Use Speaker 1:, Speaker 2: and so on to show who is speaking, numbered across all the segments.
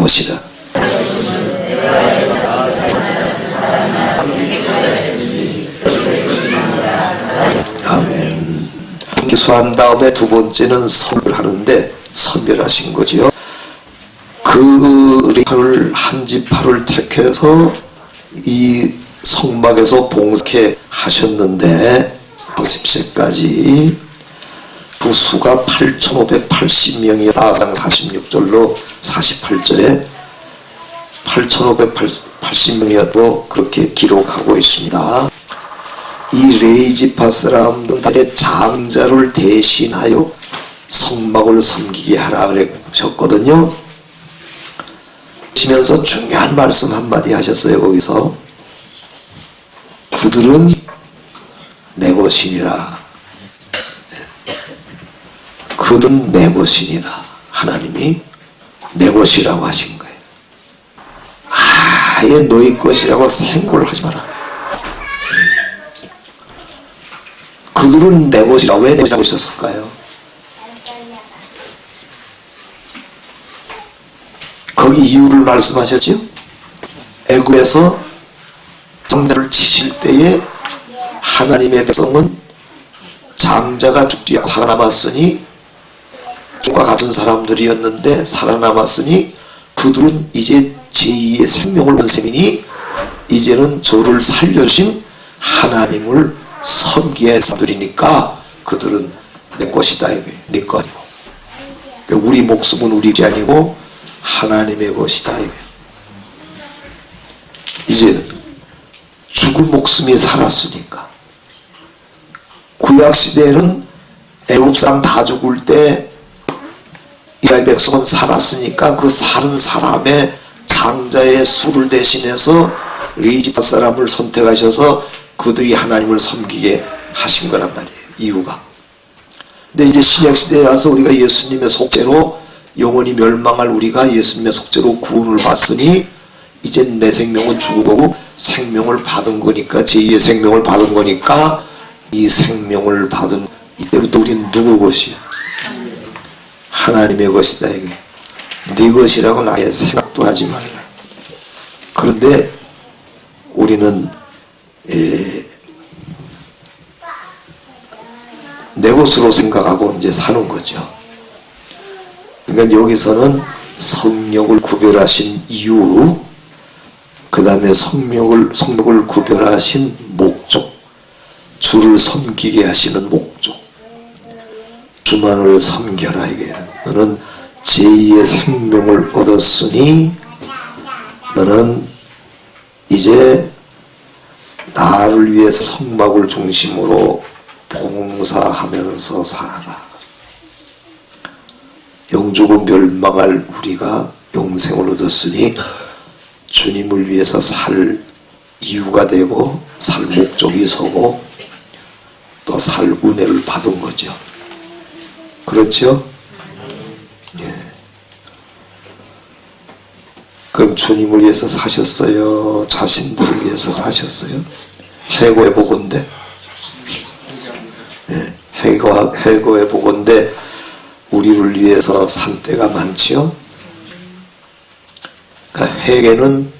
Speaker 1: 것이라. 아멘. 기수한 다음에 두 번째는 선별하는데 선별하신 거지요. 그 리파를 한 지파를 택해서 이 성막에서 봉사케 하셨는데 10세까지 그 수가 8,580명이 아상 46절로 48절에 8,580명이어도 그렇게 기록하고 있습니다. 이 레이지파 사람들의 장자를 대신하여 성막을 섬기게 하라 그러셨거든요. 하시면서 중요한 말씀 한마디 하셨어요. 거기서 그들은 내 것이니라. 그들은 내 것이니라. 하나님이 내 것이라고 하신 거예요. 아예 너희 것이라고 생각을 하지 마라. 그들은 내 것이라고 왜 내 것이라고 했었을까요? 거기 이유를 말씀하셨죠? 애굽에서 장자를 치실 때에 하나님의 백성은 장자가 죽지 않고 살아남았으니 죽과 같은 사람들이었는데 살아남았으니 그들은 이제 제2의 생명을 얻은 셈이니 이제는 저를 살려주신 하나님을 섬기게 할 사람들이니까 그들은 내 것이다. 내 거 아니고 우리 목숨은 우리 것이 아니고 하나님의 것이다. 이제는 죽을 목숨이 살았으니까. 구약시대에는 애굽 사람 다 죽을 때 이스라엘 백성은 살았으니까 그 사는 사람의 장자의 수를 대신해서 레이지파 사람을 선택하셔서 그들이 하나님을 섬기게 하신 거란 말이에요. 이유가. 근데 이제 신약시대에 와서 우리가 예수님의 속죄로 영원히 멸망할 우리가 예수님의 속죄로 구원을 받으니 이제 내 생명은 죽어보고 생명을 받은 거니까 제2의 생명을 받은 거니까 이 생명을 받은 이때부터 우리는 누구 것이야? 하나님의 것이다. 이게 네 것이라고는 아예 생각도 하지 말라. 그런데 우리는 내 것으로 생각하고 이제 사는 거죠. 그러니까 여기서는 성령을 구별하신 이유, 그 다음에 성령을 구별하신 목적, 주를 섬기게 하시는 목적, 주만을 섬겨라. 이게 너는 제2의 생명을 얻었으니 너는 이제 나를 위해서 성막을 중심으로 봉사하면서 살아라. 영적으로 멸망할 우리가 영생을 얻었으니 주님을 위해서 살 이유가 되고 살 목적이 서고 또 살 은혜를 받은 거죠. 그렇죠? 예. 그럼 주님을 위해서 사셨어요? 자신들을 위해서 사셨어요? 해고의 보건데, 예. 해고의 보건데 우리를 위해서 산 때가 많지요. 그러니까 회개는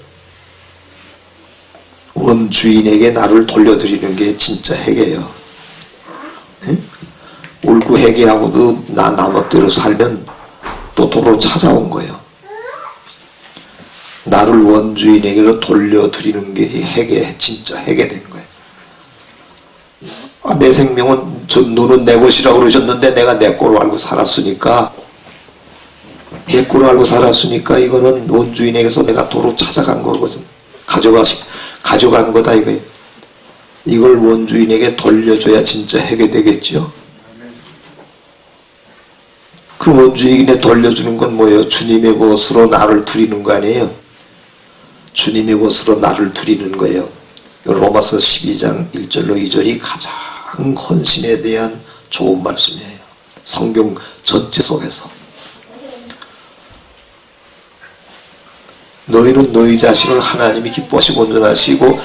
Speaker 1: 원주인에게 나를 돌려드리는 게 진짜 회개예요. 예? 울고 회개하고도 나 멋대로 살면 또 도로 찾아온 거예요. 나를 원주인에게로 돌려드리는 게 회개, 진짜 회개된 거예요. 아, 내 생명은 너는 내 것이라고 그러셨는데 내가 내 거로 알고 살았으니까 내 거로 알고 살았으니까 이거는 원주인에게서 내가 도로 찾아간 거거든. 가져간 거다 이거예요. 이걸 원주인에게 돌려줘야 진짜 해결되겠죠. 그럼 원주인에게 돌려주는 건 뭐예요? 주님의 것으로 나를 드리는 거 아니에요? 주님의 것으로 나를 드리는 거예요. 로마서 12장 1절로 2절이 가장 헌신에 대한 좋은 말씀이에요. 성경 전체 속에서. 너희는 너희 자신을 하나님이 기뻐하시고 온전하시고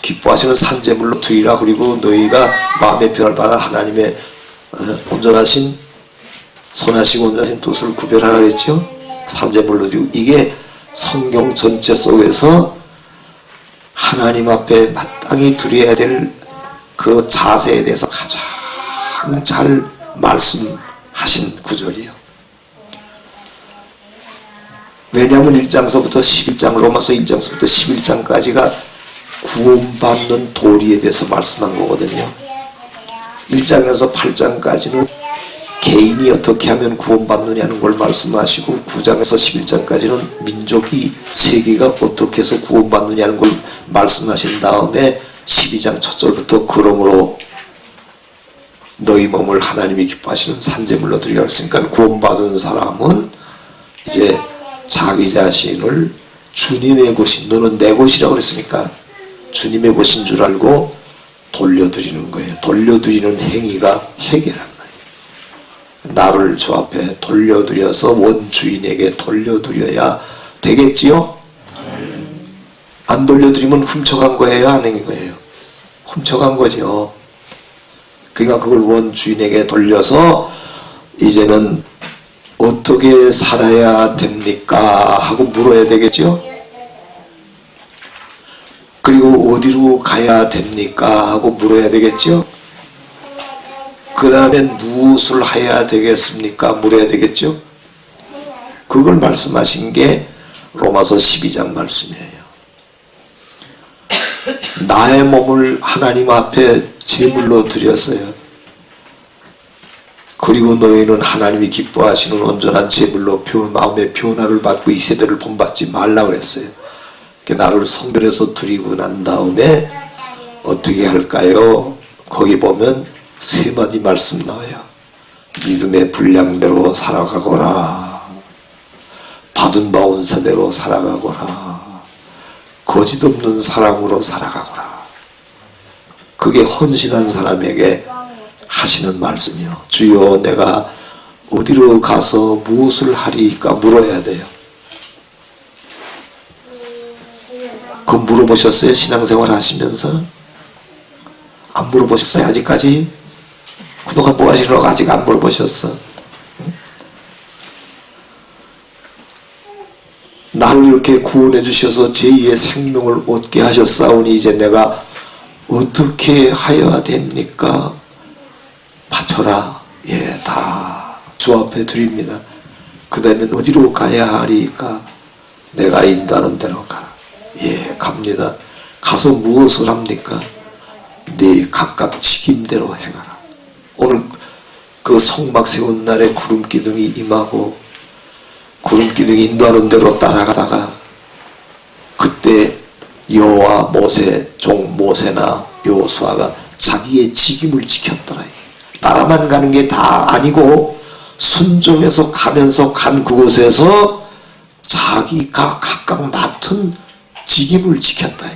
Speaker 1: 기뻐하시는 산제물로 드리라. 그리고 너희가 마음의 변화를 받아 하나님의 온전하신 선하시고 온전하신 뜻을 구별하라 그랬죠. 산재물로 드리고, 이게 성경 전체 속에서 하나님 앞에 마땅히 드려야 될 그 자세에 대해서 가장 잘 말씀하신 구절이에요. 왜냐하면 1장서부터 11장, 로마서 1장서부터 11장까지가 구원받는 도리에 대해서 말씀한 거거든요. 1장에서 8장까지는 개인이 어떻게 하면 구원받느냐는 걸 말씀하시고, 9장에서 11장까지는 민족이, 세계가 어떻게 해서 구원받느냐는 걸 말씀하신 다음에 12장 첫 절부터 그러므로 너희 몸을 하나님이 기뻐하시는 산제물로 드리라 했으니까, 구원받은 사람은 이제 자기 자신을 주님의 것이, 너는 내 것이라고 그랬으니까 주님의 것인 줄 알고 돌려드리는 거예요. 돌려드리는 행위가 회개란 말이에요. 나를 주 앞에 돌려드려서 원주인에게 돌려드려야 되겠지요? 안 돌려드리면 훔쳐간 거예요? 아닌 거예요? 훔쳐간 거죠. 그러니까 그걸 원주인에게 돌려서 이제는 어떻게 살아야 됩니까? 하고 물어야 되겠죠? 그리고 어디로 가야 됩니까? 하고 물어야 되겠죠? 그 다음엔 무엇을 해야 되겠습니까? 물어야 되겠죠? 그걸 말씀하신 게 로마서 12장 말씀이에요. 나의 몸을 하나님 앞에 제물로 드렸어요. 그리고 너희는 하나님이 기뻐하시는 온전한 제물로 마음의 변화를 받고 이 세대를 본받지 말라고 그랬어요. 나를 성별해서 드리고 난 다음에 어떻게 할까요? 거기 보면 세 마디 말씀 나와요. 믿음의 분량대로 살아가거라. 받은 바 온사대로 살아가거라. 거짓 없는 사랑으로 살아가거라. 그게 헌신한 사람에게 하시는 말씀이요. 주여 내가 어디로 가서 무엇을 하리까 물어야 돼요. 그거 물어보셨어요? 신앙생활 하시면서? 안 물어보셨어요? 아직까지? 그동안 뭐 하시려고 아직 안 물어보셨어? 나를 이렇게 구원해 주셔서 제2의 생명을 얻게 하셨사오니 이제 내가 어떻게 하여야 됩니까? 바쳐라. 예, 다 주 앞에 드립니다. 그 다음에 어디로 가야 하리까? 내가 인도하는 대로 가라. 예, 갑니다. 가서 무엇을 합니까? 네 각각 직임대로 행하라. 오늘 그 성막 세운 날에 구름기둥이 임하고 구름기둥이 인도하는 대로 따라가다가 그때 여호와 모세, 종 모세나 여호수아가 자기의 직임을 지켰더라. 따라만 가는 게 다 아니고 순종해서 가면서 간 그곳에서 자기가 각각 맡은 직임을 지켰다.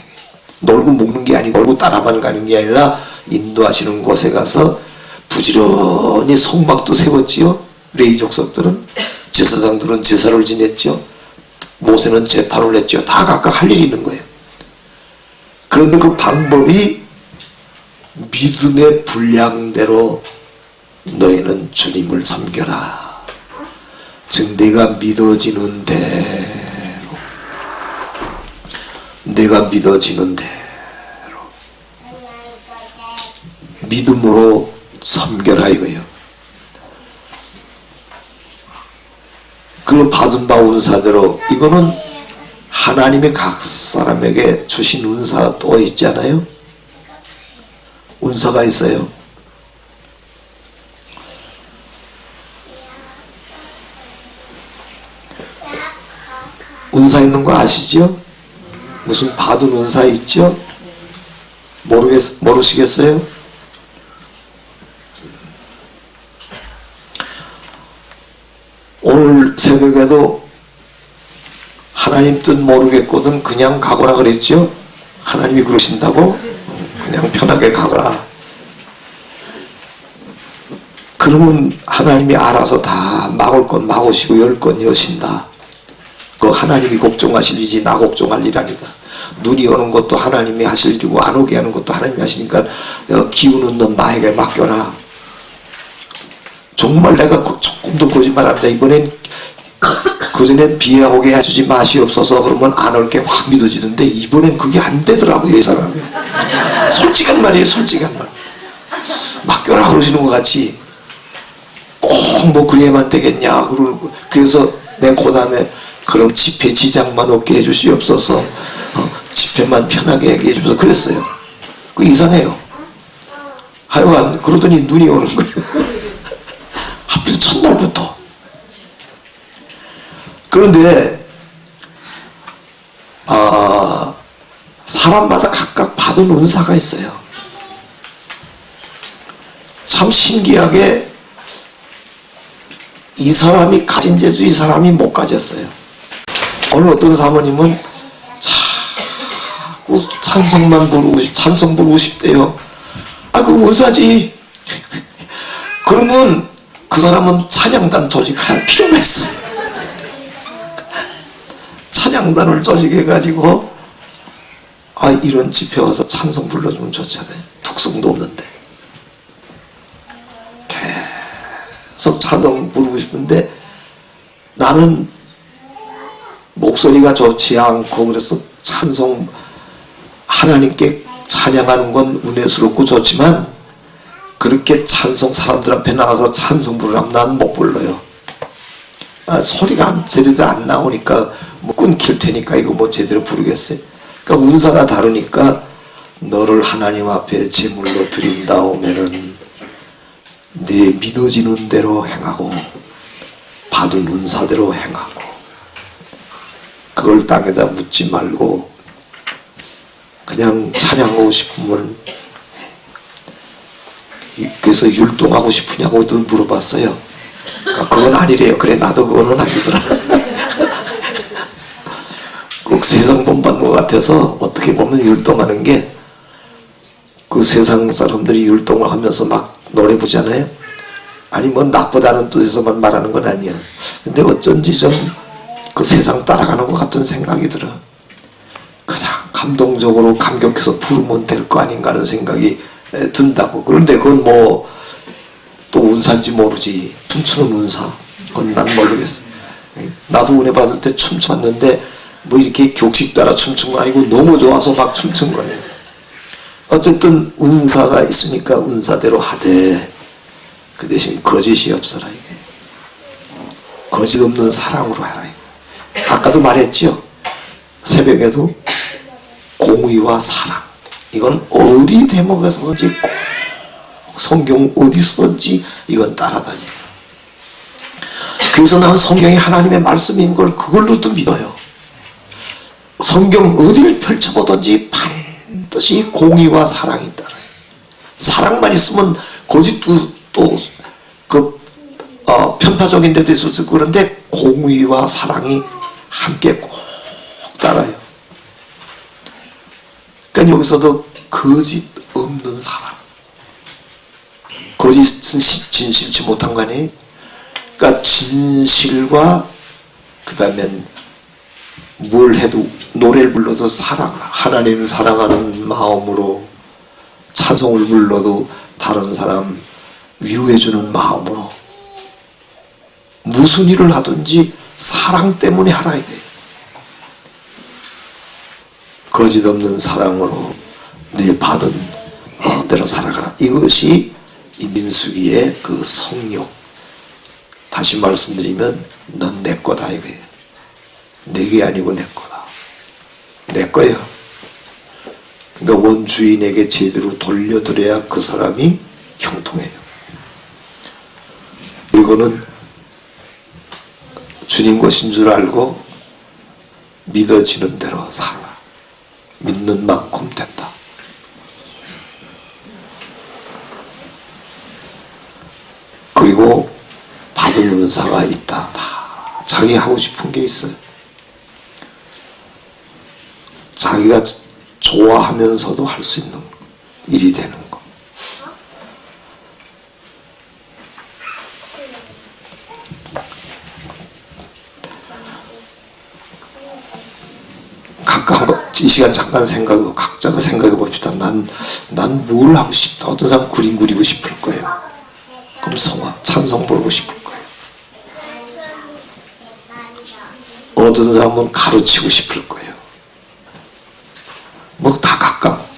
Speaker 1: 놀고 먹는 게 아니고 놀고 따라만 가는 게 아니라 인도하시는 곳에 가서 부지런히 성막도 세웠지요. 레위 족속들은, 제사장들은 제사를 지냈죠. 모세는 재판을 했죠. 다 각각 할 일이 있는 거예요. 그런데 그 방법이 믿음의 분량대로 너희는 주님을 섬겨라. 즉 내가 믿어지는 대로, 내가 믿어지는 대로 믿음으로 섬겨라 이거예요. 그걸 받은 바 은사대로, 이거는 하나님의 각 사람에게 주신 은사가 또 있잖아요. 은사가 있어요. 은사 있는 거 아시죠? 무슨 받은 은사 있죠? 모르시겠어요? 오늘 새벽에도 하나님 뜻 모르겠거든 그냥 가거라 그랬죠? 하나님이 그러신다고? 그냥 편하게 가거라. 그러면 하나님이 알아서 다 막을 건 막으시고 열 건 여신다. 그 하나님이 걱정하실 일이지 나 걱정할 일 아니다. 눈이 오는 것도 하나님이 하실 일이고 안 오게 하는 것도 하나님이 하시니까 기운은 넌 나에게 맡겨라. 정말 내가 조금 더 거짓말합니다. 이번엔 그 그전엔 비하오게 해주지 마시옵소서 그러면 안 올 게 확 믿어지던데 이번엔 그게 안 되더라고요. 이상하게. 솔직한 말이에요. 솔직한 말. 맡겨라 그러시는 것 같이 꼭 뭐 그래야만 되겠냐 그러고. 그래서 내 그 다음에 그럼 집회 지장만 없게 해주시옵소서. 집회만 편하게 얘기해 주셔서 그랬어요. 그 이상해요. 하여간 그러더니 눈이 오는 거예요. 하필 첫날부터. 그런데 사람마다 각각 받은 은사가 있어요. 참 신기하게 이 사람이 가진 재주 이 사람이 못 가졌어요. 어느 어떤 사모님은 자꾸 찬송 부르고 싶대요. 그 은사지. 그러면 그 사람은 찬양단 조직할 필요가 있어요. 찬양단을 조직해가지고 이런 집회 와서 찬송 불러주면 좋잖아요. 특성도 없는데 계속 찬송 부르고 싶은데 나는 목소리가 좋지 않고 그래서 찬송 하나님께 찬양하는 건 은혜스럽고 좋지만 그렇게 찬송 사람들 앞에 나가서 찬송 부르라면 난 못 불러요. 소리가 제대로 안 나오니까 뭐 끊길 테니까 이거 뭐 제대로 부르겠어요. 그러니까 은사가 다르니까 너를 하나님 앞에 제물로 드린다오면은 네 믿어지는 대로 행하고 받은 은사대로 행하고 그걸 땅에다 묻지 말고 그냥 찬양하고 싶으면. 그래서 율동하고 싶으냐고 물어봤어요. 그건 아니래요. 그래 나도 그거는 아니더라. 꼭 세상 본받는 것 같아서 어떻게 보면 율동하는 게 그 세상 사람들이 율동을 하면서 막 노래 부르잖아요. 아니 뭐 나쁘다는 뜻에서만 말하는 건 아니야. 근데 어쩐지 좀 그 세상 따라가는 것 같은 생각이 들어. 그냥 감동적으로 감격해서 부르면 될 거 아닌가 하는 생각이 든다고. 그런데 그건 뭐 또 은사인지 모르지. 춤추는 은사 그건 난 모르겠어. 나도 은혜 받을 때 춤췄는데 뭐 이렇게 격식 따라 춤춘 거 아니고 너무 좋아서 막 춤춘 거예요. 어쨌든 은사가 있으니까 은사대로 하되 그 대신 거짓이 없어라. 이게 거짓 없는 사랑으로 해라. 아까도 말했죠. 새벽에도 공의와 사랑. 이건 어디 대목에서든지 꼭 성경 어디서든지 이건 따라다녀요. 그래서 난 성경이 하나님의 말씀인 걸 그걸로도 믿어요. 성경 어디를 펼쳐보든지 반드시 공의와 사랑이 따라요. 사랑만 있으면 거짓도 또 편파적인 데도 있을 거고 그런데 공의와 사랑이 함께 꼭 따라요. 그러니까 여기서도 거짓 없는 사랑. 거짓은 진실치 못한 거 아니에요? 그러니까 진실과 그 다음엔 뭘 해도 노래를 불러도 사랑, 하나님 사랑하는 마음으로 찬송을 불러도 다른 사람 위로해주는 마음으로 무슨 일을 하든지 사랑 때문에 하라 이거예요. 거짓 없는 사랑으로 네 받은 대로 살아가라. 이것이 이 민수기의 그 성욕. 다시 말씀드리면 넌 내 거다 이거예요. 내게 아니고 내 거다. 내 거야. 그러니까 원주인에게 제대로 돌려드려야 그 사람이 형통해요. 그리고는 주님 것인 줄 알고 믿어지는 대로 살아라. 믿는 만큼 된다. 그리고 받은 은사가 있다. 다 자기 하고 싶은 게 있어요. 자기가 좋아하면서도 할 수 있는 일이 되는 거. 각각 이 시간 잠깐 생각하고 각자가 생각해 봅시다. 난 뭘 하고 싶다. 어떤 사람 그림 그리고 싶을 거예요. 그럼 찬송 부르고 싶을 거예요. 어떤 사람은 가르치고 싶을 거예요. 뭐 다 각각.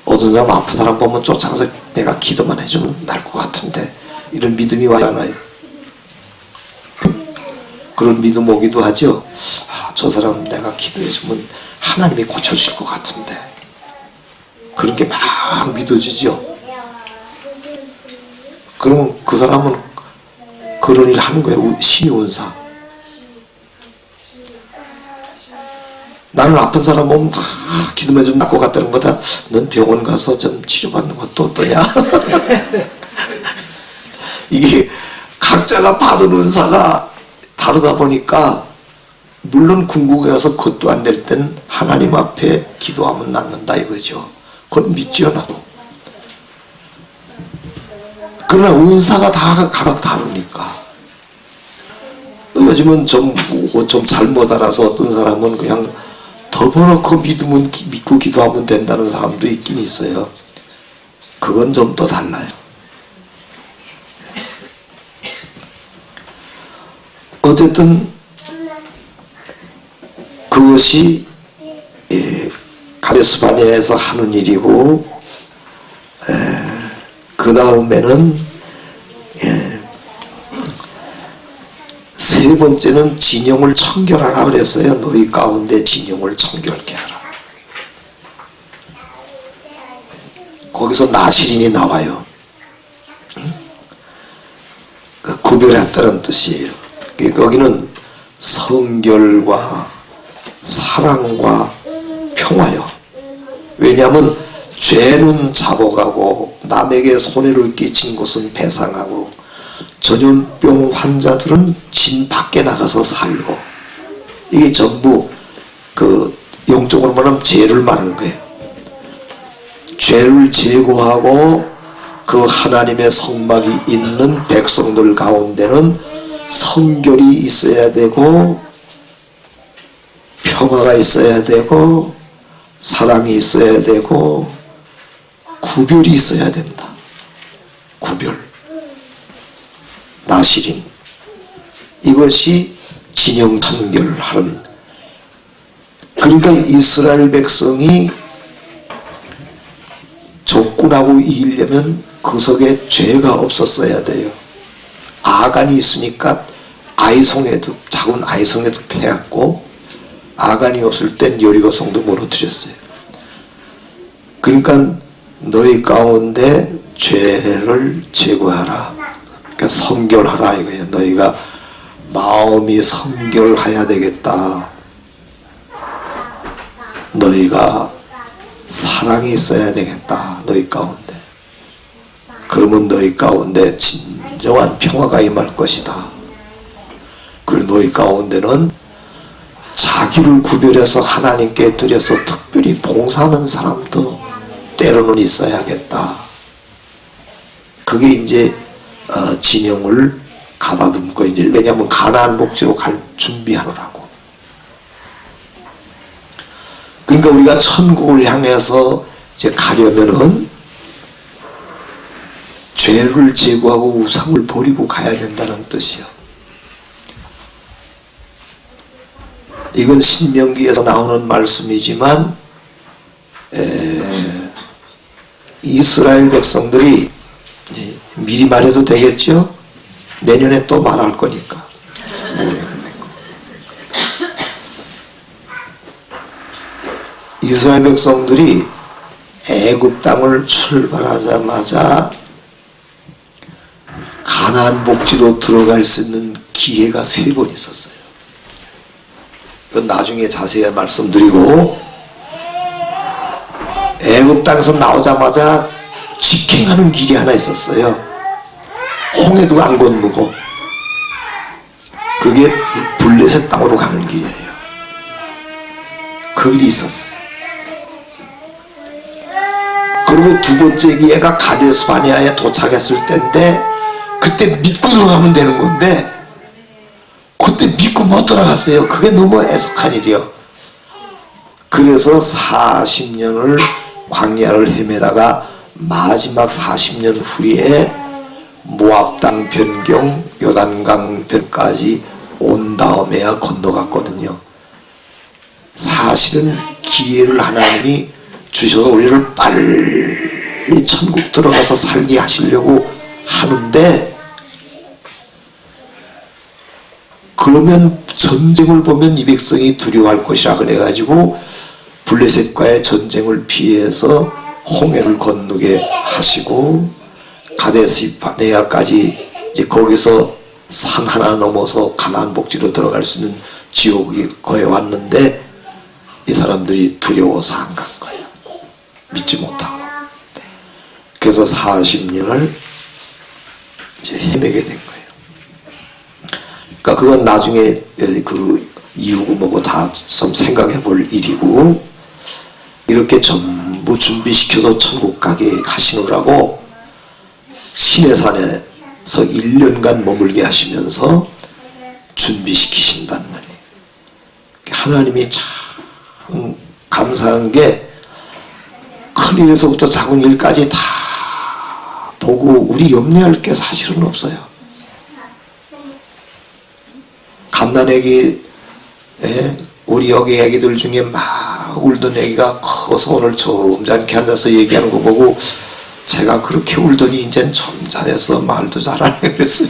Speaker 1: 어떤 사람 아픈 사람 보면 쫓아가서 내가 기도만 해주면 날 것 같은데 이런 믿음이 와야 하나요? 그런 믿음 오기도 하죠. 아, 저 사람 내가 기도해주면 하나님이 고쳐주실 것 같은데 그런 게 막 믿어지죠. 그러면 그 사람은 그런 일 하는 거예요. 신의 운사. 나는 아픈 사람 보면 기도만 좀 날 것 같다는 거다. 넌 병원 가서 좀 치료받는 것도 어떠냐? 이게 각자가 받은 은사가 다르다 보니까 물론 궁극에 가서 그것도 안 될 땐 하나님 앞에 기도하면 낫는다 이거죠. 그건 믿지요 나도. 그러나 은사가 다 각각 다르니까 요즘은 좀 잘못 알아서 어떤 사람은 그냥 덮어놓고 믿으면 믿고 기도하면 된다는 사람도 있긴 있어요. 그건 좀 더 달라요. 어쨌든 그것이 가데스 바네아에서 하는 일이고 그 다음에는 세 번째는 진영을 청결하라 그랬어요. 너희 가운데 진영을 청결케 하라. 거기서 나시린이 나와요. 구별했다는 뜻이에요. 거기는 성결과 사랑과 평화요. 왜냐하면 죄는 잡아가고 남에게 손해를 끼친 것은 배상하고 전염병 환자들은 진 밖에 나가서 살고 이게 전부 그 영적으로 말하면 죄를 말하는 거예요. 죄를 제거하고 그 하나님의 성막이 있는 백성들 가운데는 성결이 있어야 되고 평화가 있어야 되고 사랑이 있어야 되고 구별이 있어야 된다. 구별. 나시린. 이것이 진영 청결하는. 그러니까 이스라엘 백성이 조건하고 이기려면 그 속에 죄가 없었어야 돼요. 아간이 있으니까 아이성에도 작은 아이성에도 패했고 아간이 없을 땐 여리고성도 무너뜨렸어요. 그러니까 너희 가운데 죄를 제거하라. 그러니까 성결하라 이거예요. 너희가 마음이 성결해야 되겠다. 너희가 사랑이 있어야 되겠다. 너희 가운데. 그러면 너희 가운데 진정한 평화가 임할 것이다. 그리고 너희 가운데는 자기를 구별해서 하나님께 드려서 특별히 봉사하는 사람도 때로는 있어야겠다. 그게 이제 진영을 가다듬고 이제 왜냐하면 가나안 복지로 갈 준비하느라고. 그러니까 우리가 천국을 향해서 이제 가려면은 죄를 제거하고 우상을 버리고 가야 된다는 뜻이요. 이건 신명기에서 나오는 말씀이지만 이스라엘 백성들이 미리 말해도 되겠죠? 내년에 또 말할 거니까. 이스라엘 백성들이 애굽 땅을 출발하자마자 가나안 복지로 들어갈 수 있는 기회가 3번 있었어요. 그건 나중에 자세히 말씀드리고, 애굽 땅에서 나오자마자 직행하는 길이 하나 있었어요. 홍해도 안 건너고 그게 블레셋 땅으로 가는 길이에요. 그 길이 있었어요. 그리고 두 번째 기회가 가데스 바네아에 도착했을 때인데 그때 믿고 들어가면 되는 건데 그때 믿고 못 들어갔어요. 그게 너무 애석한 일이요. 그래서 40년을 광야를 헤매다가 마지막 40년 후에 모압 땅 변경 요단강 변까지 온 다음에야 건너갔거든요. 사실은 기회를 하나님이 주셔서 우리를 빨리 천국 들어가서 살게 하시려고 하는데, 그러면 전쟁을 보면 이 백성이 두려워할 것이라 그래가지고 블레셋과의 전쟁을 피해서 홍해를 건너게 하시고 가데스 바네아까지 이제 거기서 산 하나 넘어서 가나안 복지로 들어갈 수 있는 지옥이 거에 왔는데 이 사람들이 두려워서 안 간 거예요. 믿지 못하고. 그래서 40년을 이제 헤매게 된 거예요. 그러니까 그건 나중에 그 이유고 뭐고 다 좀 생각해 볼 일이고, 이렇게 전부 준비시켜서 천국 가게 하시느라고 시내산에서 1년간 머물게 하시면서 준비시키신단 말이에요. 하나님이 참 감사한 게 큰 일에서부터 작은 일까지 다 보고 우리 염려할 게 사실은 없어요. 갓난애기, 우리 여기 애기들 중에 막 울던 애기가 커서 오늘 점잖게 앉아서 얘기하는 거 보고 제가 그렇게 울더니 이젠 점잖아서 말도 잘하네 그랬어요.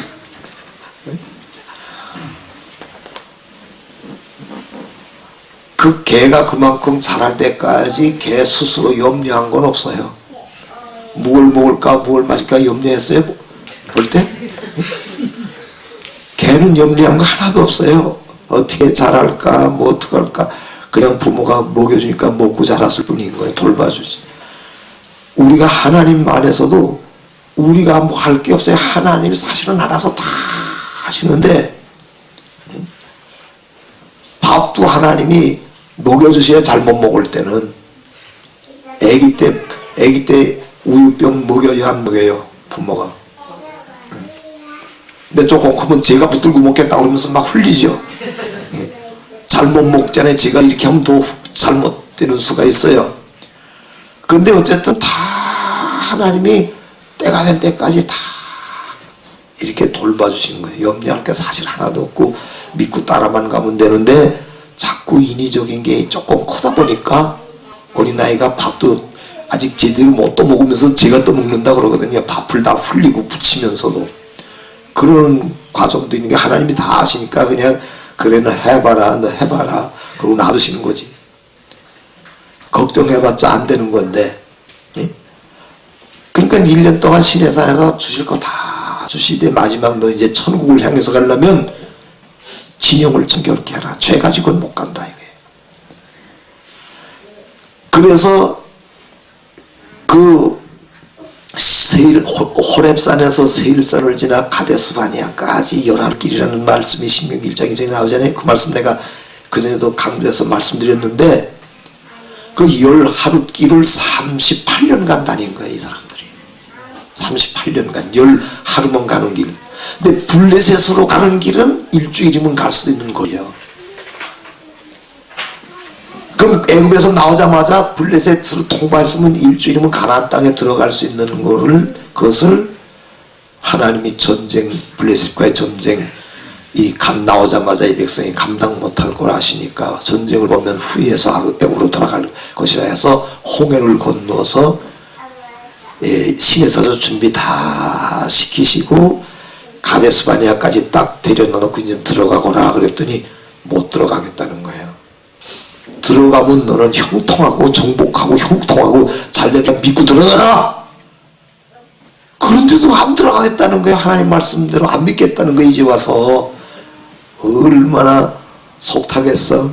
Speaker 1: 그 개가 그만큼 자랄 때까지 개 스스로 염려한 건 없어요. 뭘 먹을까 뭘 마실까 염려했어요? 볼 때? 개는 염려한 거 하나도 없어요. 어떻게 자랄까 뭐 어떻게 할까, 그냥 부모가 먹여주니까 먹고 자랐을 뿐인 거예요. 돌봐주지. 우리가 하나님 안에서도 우리가 뭐 할 게 없어요. 하나님이 사실은 알아서 다 하시는데, 밥도 하나님이 먹여주셔야 잘못 먹을 때는, 아기 때 우유병 먹여야 안 먹여요 부모가. 근데 조금 크면 제가 붙들고 먹겠다 그러면서 막 흘리죠. 잘못 먹잖아요. 제가 이렇게 하면 더 잘못되는 수가 있어요. 그런데 어쨌든 다 하나님이 때가 될 때까지 다 이렇게 돌봐주시는 거예요. 염려할 게 사실 하나도 없고 믿고 따라만 가면 되는데, 자꾸 인위적인 게 조금 커다 보니까 어린아이가 밥도 아직 제대로 못 떠먹으면서 제가 떠먹는다 그러거든요. 밥을 다 흘리고 붙이면서도. 그런 과정도 있는 게 하나님이 다 아시니까 그냥 그래 너 해봐라 너 해봐라 그러고 놔두시는 거지. 걱정해봤자 안 되는 건데. 그러니까 1년 동안 시내산에서 주실 거 다 주시되 마지막 너 이제 천국을 향해서 가려면 진영을 정결케 하라. 죄 가지고는 못 간다 이거예요. 그래서 그 호렙산에서 세일산을 지나 가데스바니아까지 11길이라는 말씀이 신명기 1장 2장에 나오잖아요. 그 말씀 내가 그전에도 강조해서 말씀드렸는데, 그 10하루길을 38년간 다닌 거예요 이 사람들이. 38년간 10하루만 가는 길. 근데 블레셋으로 가는 길은 일주일이면 갈 수도 있는 거예요. 그럼 애굽에서 나오자마자 블레셋으로 통과했으면 일주일이면 가나안 땅에 들어갈 수 있는 거를, 그것을 하나님이 전쟁, 블레셋과의 전쟁, 이 감 나오자마자 이 백성이 감당 못할 걸 아시니까 전쟁을 보면 후회해서 애굽으로 돌아갈 것이라 해서 홍해를 건너서 시내산에서 준비 다 시키시고 가데스바니아까지 딱 데려놓고 이제 들어가거라 그랬더니 못 들어가겠다는 거예요. 들어가면 너는 형통하고 정복하고 형통하고 잘되니까 믿고 들어가라. 그런데도 안 들어가겠다는 거예요. 하나님 말씀대로 안 믿겠다는 거예요. 이제 와서 얼마나 속타겠어.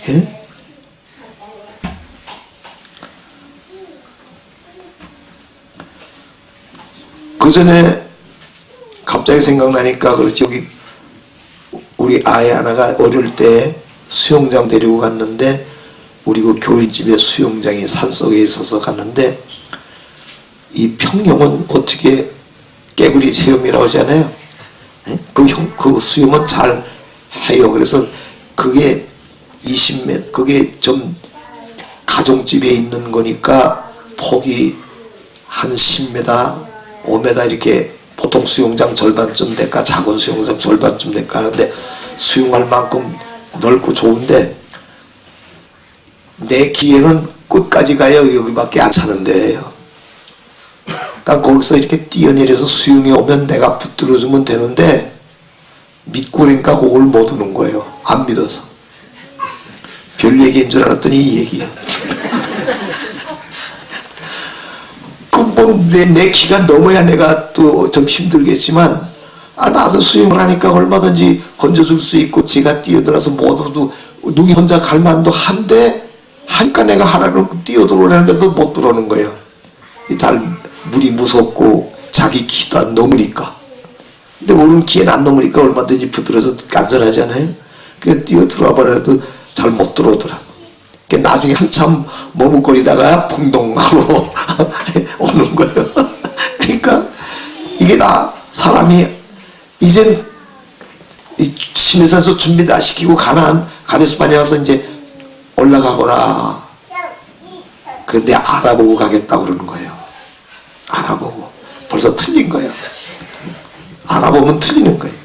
Speaker 1: 예? 그 전에 갑자기 생각나니까 그렇지, 여기 우리 아이 하나가 어릴 때 수영장 데리고 갔는데, 우리 그 교인집에 수영장이 산속에 있어서 갔는데, 이 평영은 어떻게 깨구리 체험이라고 하잖아요. 그 수영은 잘 해요. 그래서 그게 20m, 그게 좀 가정집에 있는 거니까 폭이 한 10m, 5m 이렇게, 보통 수영장 절반쯤 될까 작은 수영장 절반쯤 될까 하는데 수용할 만큼 넓고 좋은데 내 기회는 끝까지 가야 여기밖에 안 차는 데예요. 그러니까 거기서 이렇게 뛰어내려서 수용이 오면 내가 붙들어주면 되는데 믿고 그러니까 그걸 못 오는 거예요. 안 믿어서. 별 얘기인 줄 알았더니 이 얘기야. 내 키가 넘어야 내가 또 좀 힘들겠지만 나도 수영을 하니까 얼마든지 건져줄 수 있고 지가 뛰어들어서 모두도 누이 혼자 갈 만도 한데 하니까 내가 하라고 뛰어들어오려는데도 못 들어오는 거예요. 잘 물이 무섭고 자기 키도 안 넘으니까. 근데 모르는 키에는 안 넘으니까 얼마든지 붙들어서 안전하잖아요. 그래서 뛰어들어와 버려도 잘 못 들어오더라. 나중에 한참 머뭇거리다가 풍덩하고 오는 거예요. 그러니까 이게 다 사람이 이젠 신의 산에서 준비 다 시키고 가데스바네 와서 이제 올라가거라. 그런데 알아보고 가겠다고 그러는 거예요. 알아보고. 벌써 틀린 거예요. 알아보면 틀리는 거예요.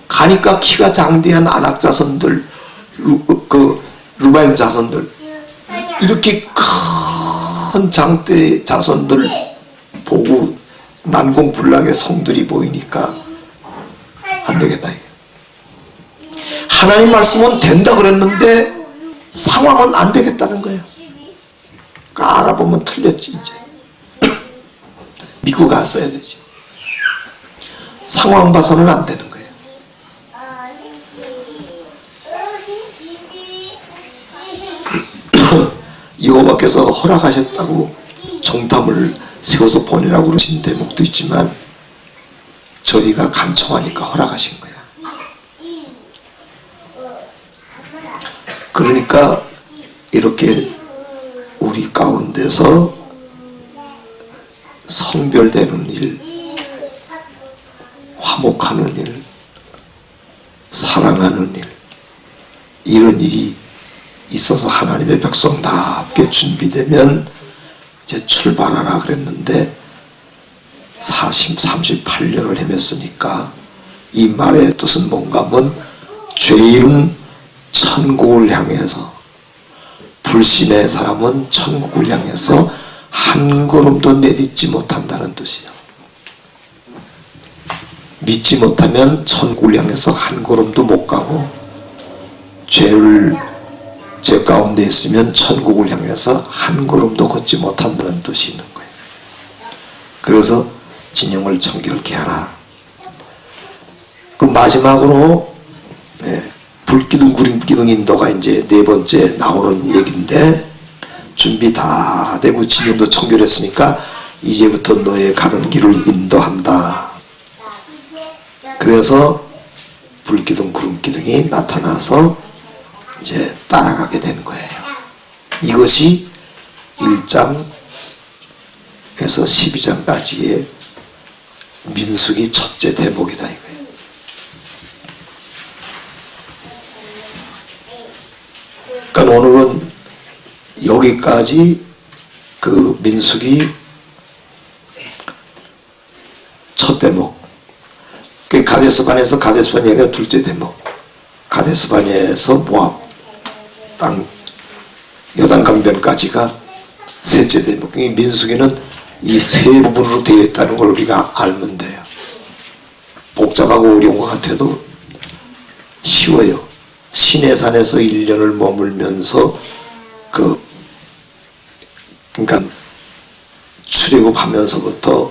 Speaker 1: 가니까 키가 장대한 아낙 자손들, 루바임 자손들, 이렇게 큰 장대 자손들 보고 난공불락의 성들이 보이니까 안 되겠다. 하나님 말씀은 된다 그랬는데 상황은 안 되겠다는 거예요. 그러니까 알아보면 틀렸지 이제. 믿고 갔어야 되죠. 상황 봐서는 안 되는 거예요. 여호와께서 허락하셨다고 정탐을 세워서 보내라고 그러신 대목도 있지만 저희가 간청하니까 허락하신 거야. 그러니까 이렇게 우리 가운데서 성별되는 일, 화목하는 일, 사랑하는 일, 이런 일이 있어서 하나님의 백성답게 준비되면 이제 출발하라 그랬는데 38년을 헤맸으니까 이 말의 뜻은 뭔가 하면 죄인은 천국을 향해서, 불신의 사람은 천국을 향해서 한 걸음도 내딛지 못한다는 뜻이에요. 믿지 못하면 천국을 향해서 한 걸음도 못 가고, 죄 가운데 있으면 천국을 향해서 한 걸음도 걷지 못한다는 뜻이 있는 거예요. 그래서 진영을 정결케 하라. 그럼 마지막으로 불기둥 구름기둥 인도가 이제 네 번째 나오는 얘기인데, 준비 다 되고 진영도 청결했으니까 이제부터 너의 가는 길을 인도한다. 그래서 불기둥 구름기둥이 나타나서 이제 따라가게 되는 거예요. 이것이 1장에서 12장까지의 민수기 첫째 대목이다 이거예요. 그러니까 오늘은 여기까지 그 민수기 첫 대목, 그 가데스바네에서 가데스바네가 둘째 대목, 가데스바네에서 모압 땅 요단강변까지가 셋째 대목. 이 민수기는 이 세 부분으로 되어 있다는 걸 우리가 알면 돼요. 복잡하고 어려운 것 같아도 쉬워요. 시내산에서 1년을 머물면서 그러니까 출애굽하면서부터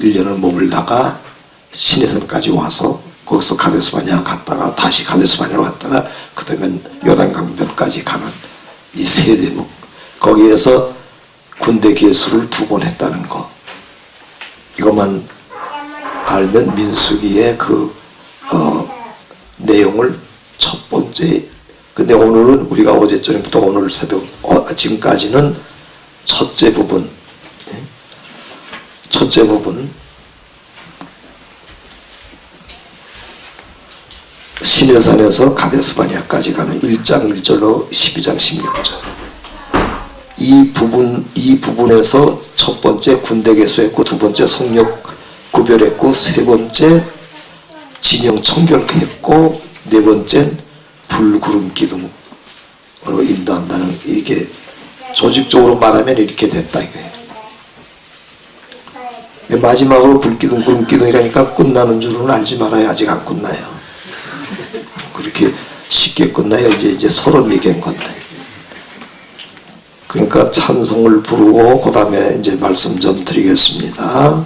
Speaker 1: 1년을 머물다가 시내산까지 와서 거기서 가데스바네아 갔다가 다시 가데스바네아로 갔다가 그 다음에 요단강변까지 가는 이 세 대목, 거기에서 군대 개수를 2번 했다는 거, 이것만 알면 민수기의 내용을 첫 번째. 근데 오늘은 우리가 어제 저녁부터 오늘 새벽 지금까지는 첫째 부분, 시내산에서 가데스바네아까지 가는 1장 1절로 12장 16절. 이 부분에서 첫 번째 군대 개수했고, 두 번째 성역 구별했고, 세 번째 진영 청결했고, 네 번째는 불구름 기둥으로 인도한다는, 이렇게 조직적으로 말하면 이렇게 됐다 이거예요. 마지막으로 불기둥, 구름기둥이라니까 끝나는 줄은 알지 말아요. 아직 안 끝나요. 그렇게 쉽게 끝나요. 이제 서로 얘기한 건데. 그러니까 찬송을 부르고 그 다음에 이제 말씀 좀 드리겠습니다.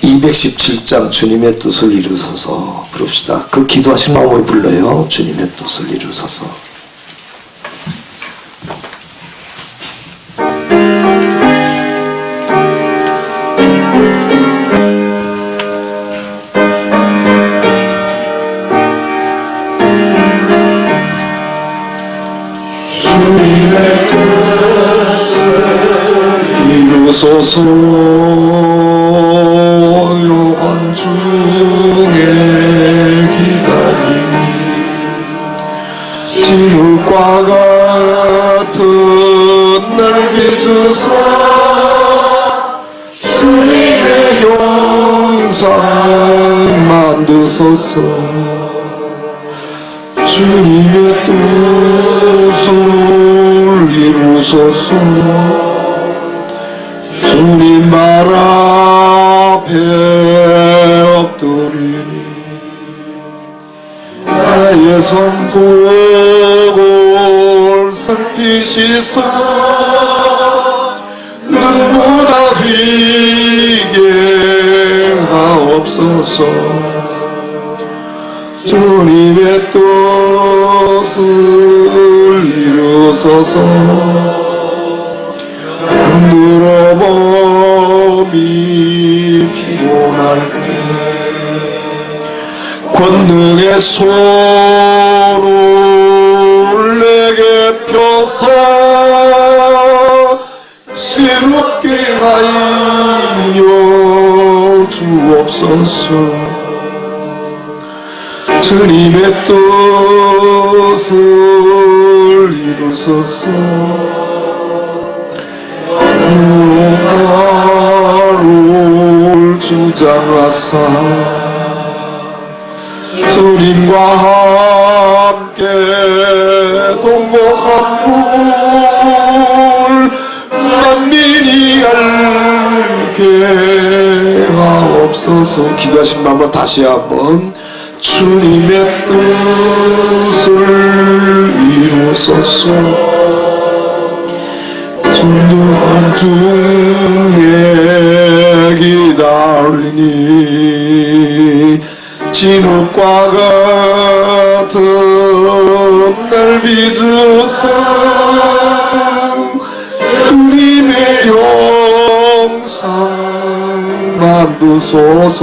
Speaker 1: 217장 주님의 뜻을 이루소서 부릅시다. 그 기도하신 마음을 불러요. 주님의 뜻을 이루소서. 주님의 뜻을 이루소서. 요한 중에 기다린 진흙과 같은 날 빚으사 주님의 형상 만드소서. 주님의 뜻을 이루소서. 주님 발 앞에 엎드리니 나의 손목을 살피시사 눈보다 비게 하옵소서. 주님의 뜻을 이루소서. 흔들어 몸이 피곤할 때 권능의 손을 내게 펴서 새롭게 하여 주옵소서. 주님의 뜻을 이루소서. 나를 주장하사 주님과 함께 동복한 물 만민이 알게 하옵소서. 기도하신 마음으로 다시 한번 주님의 뜻을 이루소서. 진정한 중에 기다리니 진흙과 같은 날 빚으사 주님의 형상 만드소서.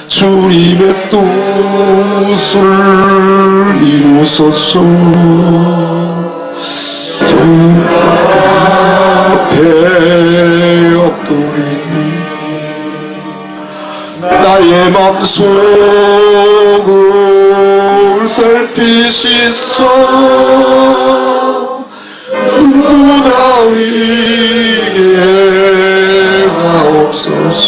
Speaker 1: 주님의 뜻을 이루소서. 주님 앞에 엎드리니 나의 맘속을 살피시소. 눈보다 위게 하옵소서.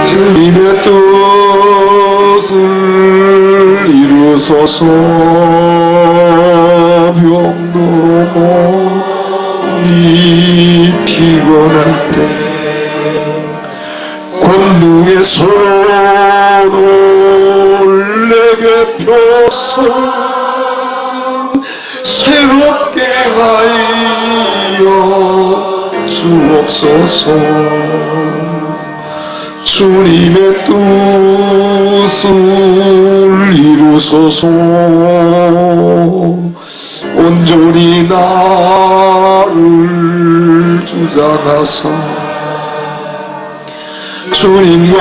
Speaker 1: 주님의 뜻을 이루소서. 병들어 몸이 피곤할 때 권능의 손을 내게 펴서 새롭게 하여 주옵소서. 주님의 뜻을 이루소서. 온전히 나를 주장하사 주님과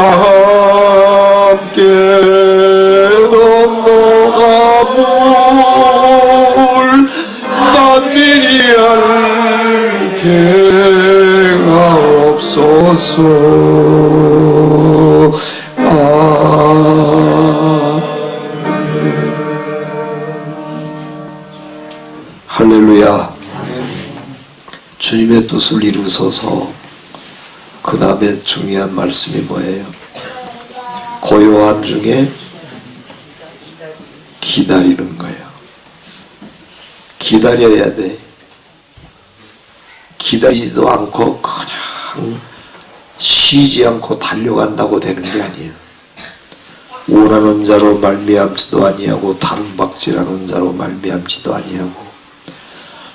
Speaker 1: 함께 넘어가 물 만민이 알게 하옵소서. 할렐루야. 뜻을 이루소서. 그 다음에 중요한 말씀이 뭐예요? 고요한 중에 기다리는 거예요. 기다려야 돼. 기다리지도 않고 그냥 쉬지 않고 달려간다고 되는 게 아니에요. 원하는 자로 말미암지도 아니하고 당박질하는 자로 말미암지도 아니하고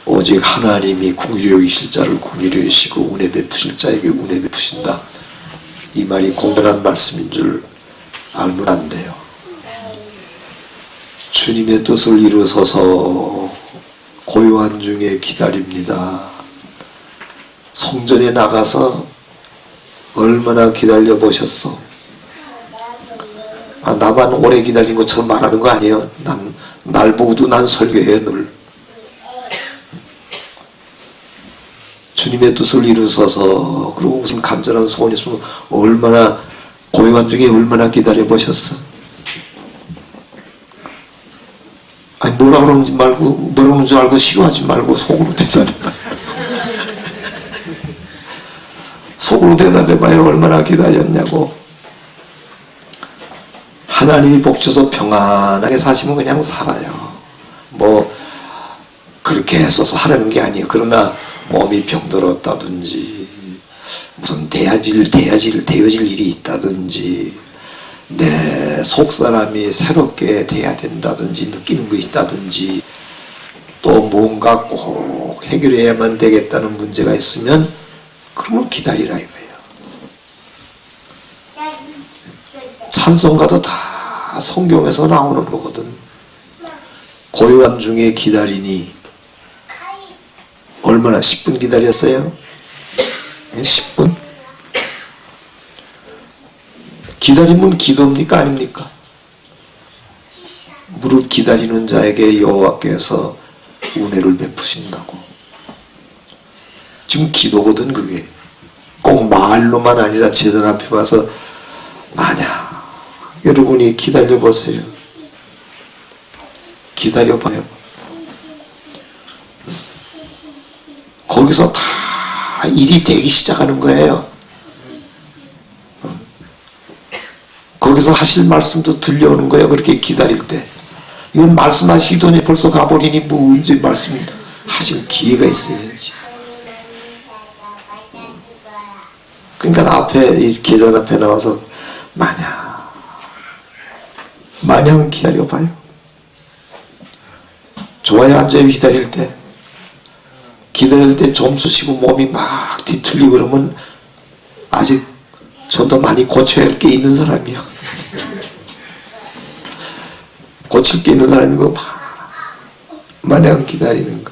Speaker 1: 오직 하나님이 긍휼히 여기실 자를 긍휼히 여기시고 은혜 베푸실 자에게 은혜 베푸신다. 이 말이 공연한 말씀인 줄 알면 안 돼요. 주님의 뜻을 이루소서. 고요한 중에 기다립니다. 성전에 나가서 얼마나 기다려 보셨어? 나만 오래 기다린 것처럼 말하는 거 아니에요. 날 보고도 난 설교해요, 늘. 주님의 뜻을 이루소서. 그리고 무슨 간절한 소원이 있으면 얼마나 고요한 중에 얼마나 기다려 보셨어? 아니 뭐라 그러는지 말고 뭐라 그러는 줄 알고 싫어하지 말고 속으로 대답해봐요. 속으로 대답해봐요. 얼마나 기다렸냐고. 하나님이 복 주셔서 평안하게 사시면 그냥 살아요. 뭐 그렇게 해서 하라는 게 아니에요. 그러나 몸이 병들었다든지 무슨 되어질 일이 있다든지 내 속사람이 새롭게 돼야 된다든지 느끼는 거 있다든지 또 뭔가 꼭 해결해야만 되겠다는 문제가 있으면 그러면 기다리라 이거예요. 찬송가도 다 성경에서 나오는 거거든. 고요한 중에 기다리니 얼마나 10분 기다렸어요? 10분? 기다림은 기도입니까? 아닙니까? 무릇 기다리는 자에게 여호와께서 은혜를 베푸신다고. 지금 기도거든 그게. 꼭 말로만 아니라 제단 앞에 와서 만약 여러분이 기다려보세요. 기다려봐요. 거기서 다 일이 되기 시작하는 거예요. 거기서 하실 말씀도 들려오는 거예요. 그렇게 기다릴 때. 이건 말씀하시더니 벌써 가버리니 뭐 언제 말씀 하실 기회가 있어야지. 그러니까 앞에 이 계단 앞에 나와서 마냥 기다려봐요. 좋아요. 앉아요. 기다릴 때. 기다릴 때 좀 쑤시고 몸이 막 뒤틀리고 그러면 아직 좀 더 많이 고쳐야 할 게 있는 사람이요. 고칠 게 있는 사람이고 마냥 기다리는 거.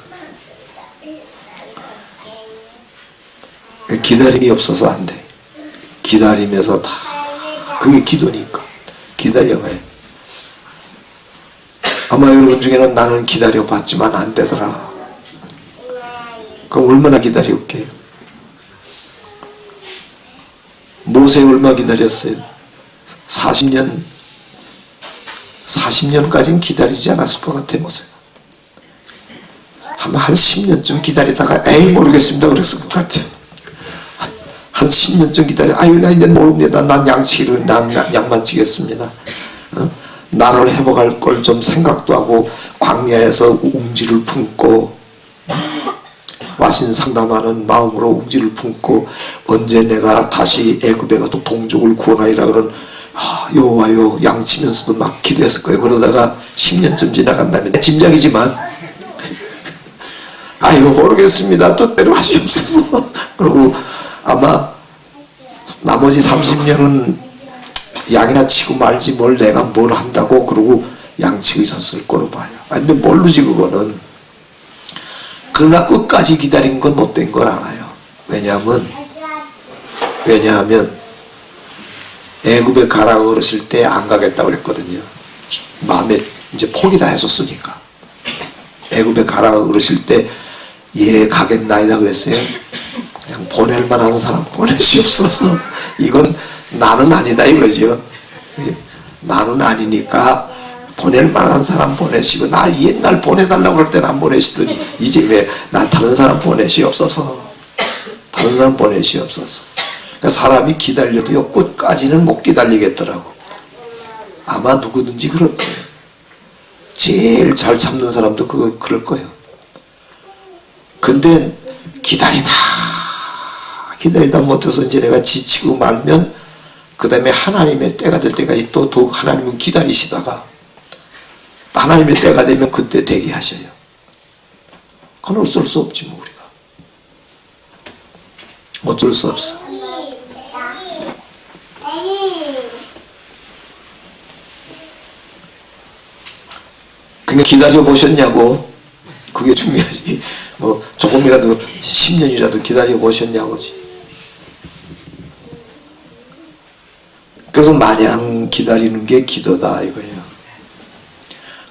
Speaker 1: 기다림이 없어서 안 돼. 기다리면서 다 그게 기도니까 기다려봐요. 아마 여러분 중에는 나는 기다려봤지만 안 되더라. 그럼 얼마나 기다려올게요? 모세 얼마 기다렸어요? 40년까지는 기다리지 않았을 것 같아. 모세가 아마 한 10년쯤 기다리다가 에이 모르겠습니다 그랬을 것 같아요. 한 10년쯤 기다려 아유 나 이제 모릅니다. 난 양치를 난 양만 치겠습니다. 나를 회복할 걸 좀 생각도 하고 광야에서 웅지를 품고 와신 상담하는 마음으로 웅지를 품고 언제 내가 다시 애굽에 가서 동족을 구원하리라 그런 여호와여 양치면서도 막 기도했을 거예요. 그러다가 10년쯤 지나간 다음에 내 짐작이지만 아이고 모르겠습니다. 뜻대로 하시옵소서. 그리고 아마 나머지 30년은 양이나 치고 말지 뭘 내가 뭘 한다고 그러고 양치고 있었을 거로 봐요. 근데 모르지 그거는. 그러나 끝까지 기다린 건 못된 걸 알아요. 왜냐하면 애굽에 가라 그러실 때 안 가겠다고 그랬거든요. 마음에 이제 포기 다 했었으니까. 애굽에 가라 그러실 때 예 가겠나이다 그랬어요. 그냥 보낼 만한 사람 보내시옵소서. 이건 나는 아니다 이거죠. 나는 아니니까 보낼 만한 사람 보내시고 나 옛날 보내달라고 그럴 때는 안 보내시더니 이제 왜 나 다른 사람 보내시옵소서. 다른 사람 보내시옵소서. 그러니까 사람이 기다려도요 끝까지는 못 기다리겠더라고. 아마 누구든지 그럴 거예요. 제일 잘 참는 사람도 그럴 거예요. 근데 기다리다 못해서 이제 내가 지치고 말면 그 다음에 하나님의 때가 될 때까지 또 더욱 하나님은 기다리시다가 하나님의 때가 되면 그때 대기하셔요. 그건 어쩔 수 없지 뭐 우리가. 어쩔 수 없어. 그냥 기다려 보셨냐고. 그게 중요하지. 뭐 조금이라도 10년이라도 기다려 보셨냐고지. 그래서 마냥 기다리는 게 기도다 이거예요.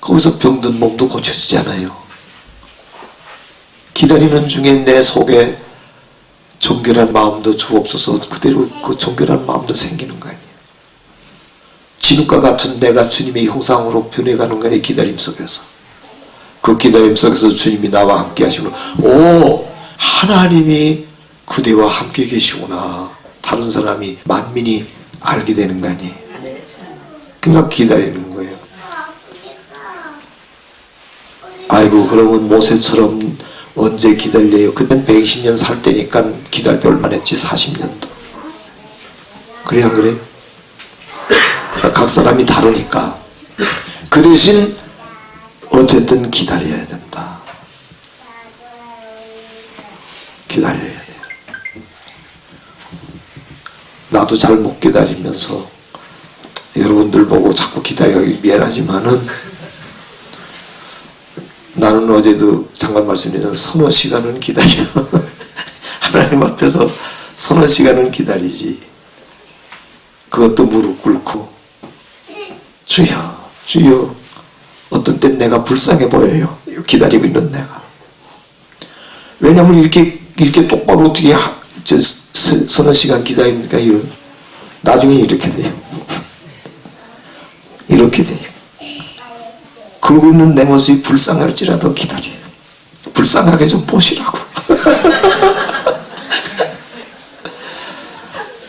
Speaker 1: 거기서 병든 몸도 고쳐지잖아요. 기다리는 중에 내 속에 정결한 마음도 주옵소서. 그대로 그 정결한 마음도 생기는 거 아니에요. 진흙과 같은 내가 주님의 형상으로 변해가는 거 아니에요. 기다림 속에서. 그 기다림 속에서 주님이 나와 함께 하시고, 오, 하나님이 그대와 함께 계시구나. 다른 사람이, 만민이 알게 되는 거 아니에요. 그러니까 기다리는 거예요. 아이고, 그러면 모세처럼 언제 기다려요? 그땐 120년 살 때니까 기다릴 만했지. 40년도. 그래 안 그래? 그러니까 각 사람이 다르니까. 그 대신 어쨌든 기다려야 된다. 기다려야 돼. 나도 잘 못 기다리면서 여러분들 보고 자꾸 기다리기 미안하지만은 나는 어제도 잠깐 말씀드렸던 서너 시간은 기다려. 하나님 앞에서 서너 시간은 기다리지. 그것도 무릎 꿇고 주여 주여. 어떤 땐 내가 불쌍해 보여요. 기다리고 있는 내가. 왜냐면 이렇게 똑바로 어떻게 서너 시간 기다리니까 나중에 이렇게 돼요. 이렇게 돼요. 그러고 있는 내 모습이 불쌍할지라도 기다려요. 불쌍하게 좀 보시라고.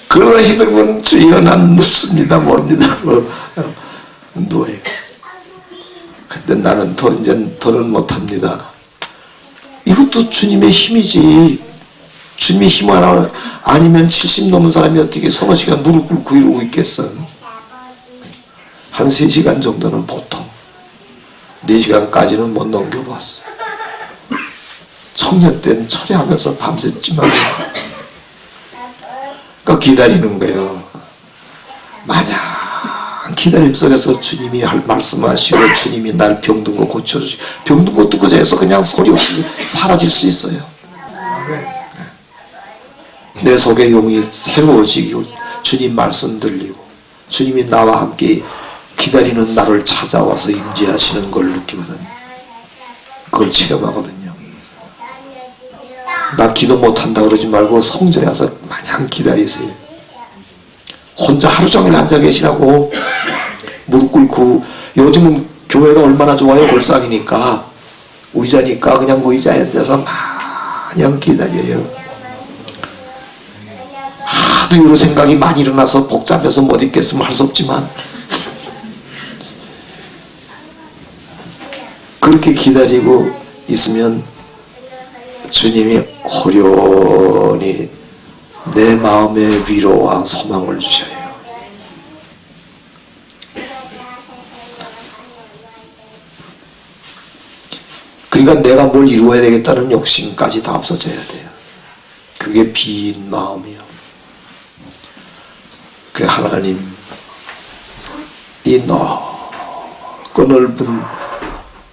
Speaker 1: 그러나 힘들면 주여 난 눕습니다. 모릅니다. 누워요. 근데 나는 더는 못합니다. 이것도 주님의 힘이지. 주님의 힘 아니면 70 넘은 사람이 어떻게 서너 시간 무릎 꿇고 이러고 있겠어. 한 3시간 정도는 보통. 4시간까지는 못 넘겨봤어. 청년 때는 철회하면서 밤샜지만. 그러니까 기다리는 거예요. 마냥 기다림 속에서 주님이 말씀하시고 주님이 날 병든 거 고쳐주시고, 병든 것도 그제서 그냥 소리 없이 사라질 수 있어요. 내 속에 영이 새로워지고 주님 말씀 들리고 주님이 나와 함께 기다리는 나를 찾아와서 임재하시는 걸 느끼거든. 그걸 체험하거든요. 나 기도 못한다 그러지 말고 성전에 와서 마냥 기다리세요. 혼자 하루 종일 앉아 계시라고. 무릎 꿇고. 요즘은 교회가 얼마나 좋아요. 골상이니까 의자니까 그냥 의자에 앉아서 마냥 기다려요. 하도 여러 생각이 많이 일어나서 복잡해서 못 있겠으면 할 수 없지만 그렇게 기다리고 있으면 주님이 호련히 내 마음의 위로와 소망을 주셔요. 그러니까 내가 뭘 이루어야 되겠다는 욕심까지 다 없어져야 돼요. 그게 빈 마음이요. 그래, 하나님, 이 넓고 넓은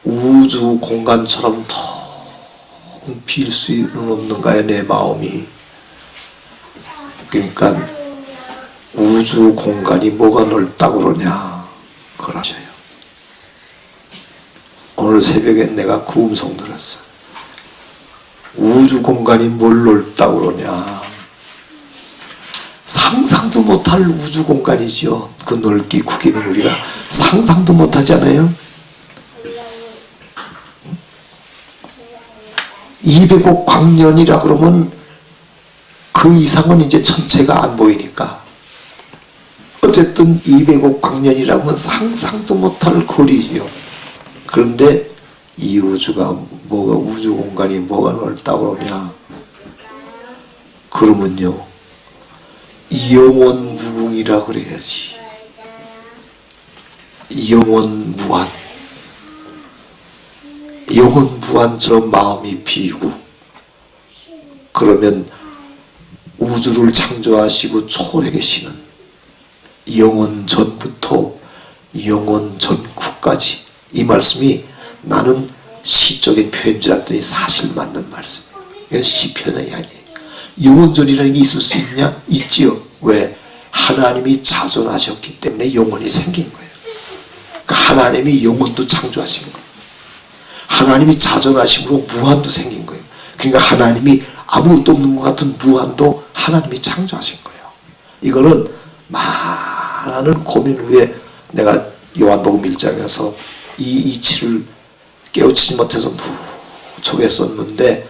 Speaker 1: 우주 공간처럼 텅 빌 수는 없는가요, 내 마음이. 그러니까 우주 공간이 뭐가 넓다고 그러냐, 그걸 하셔요. 오늘 새벽에 내가 그 음성 들었어. 우주 공간이 뭘 넓다고 그러냐. 상상도 못할 우주 공간이죠. 그 넓기 크기는 우리가 상상도 못하잖아요. 200억 광년이라 그러면 그 이상은 이제 전체가 안 보이니까 어쨌든 200억 광년이라고 하면 상상도 못할 거리지요. 그런데 이 우주가 뭐가 우주 공간이 뭐가 넓다고 그러냐? 그러면요 영원무궁이라 그래야지. 영원무한. 영원무한처럼 마음이 비고 그러면 우주를 창조하시고 초월해 계시는 영원 전부터 영원 전후까지 이 말씀이 나는 시적인 표현 줄 알았더니 사실 맞는 말씀이에요. 이건 시편이 아니에요. 영원전이라는 게 있을 수 있냐? 있지요. 왜? 하나님이 자존하셨기 때문에 영원이 생긴 거예요. 그러니까 하나님이 영원도 창조하신 거예요. 하나님이 자존하심으로 무한도 생긴 거예요. 그러니까 하나님이 아무것도 없는 것 같은 무한도 하나님이 창조하신 거예요. 이거는 많은 고민 후에 내가 요한복음 1장에서 이 이치를 깨우치지 못해서 무척 했었는데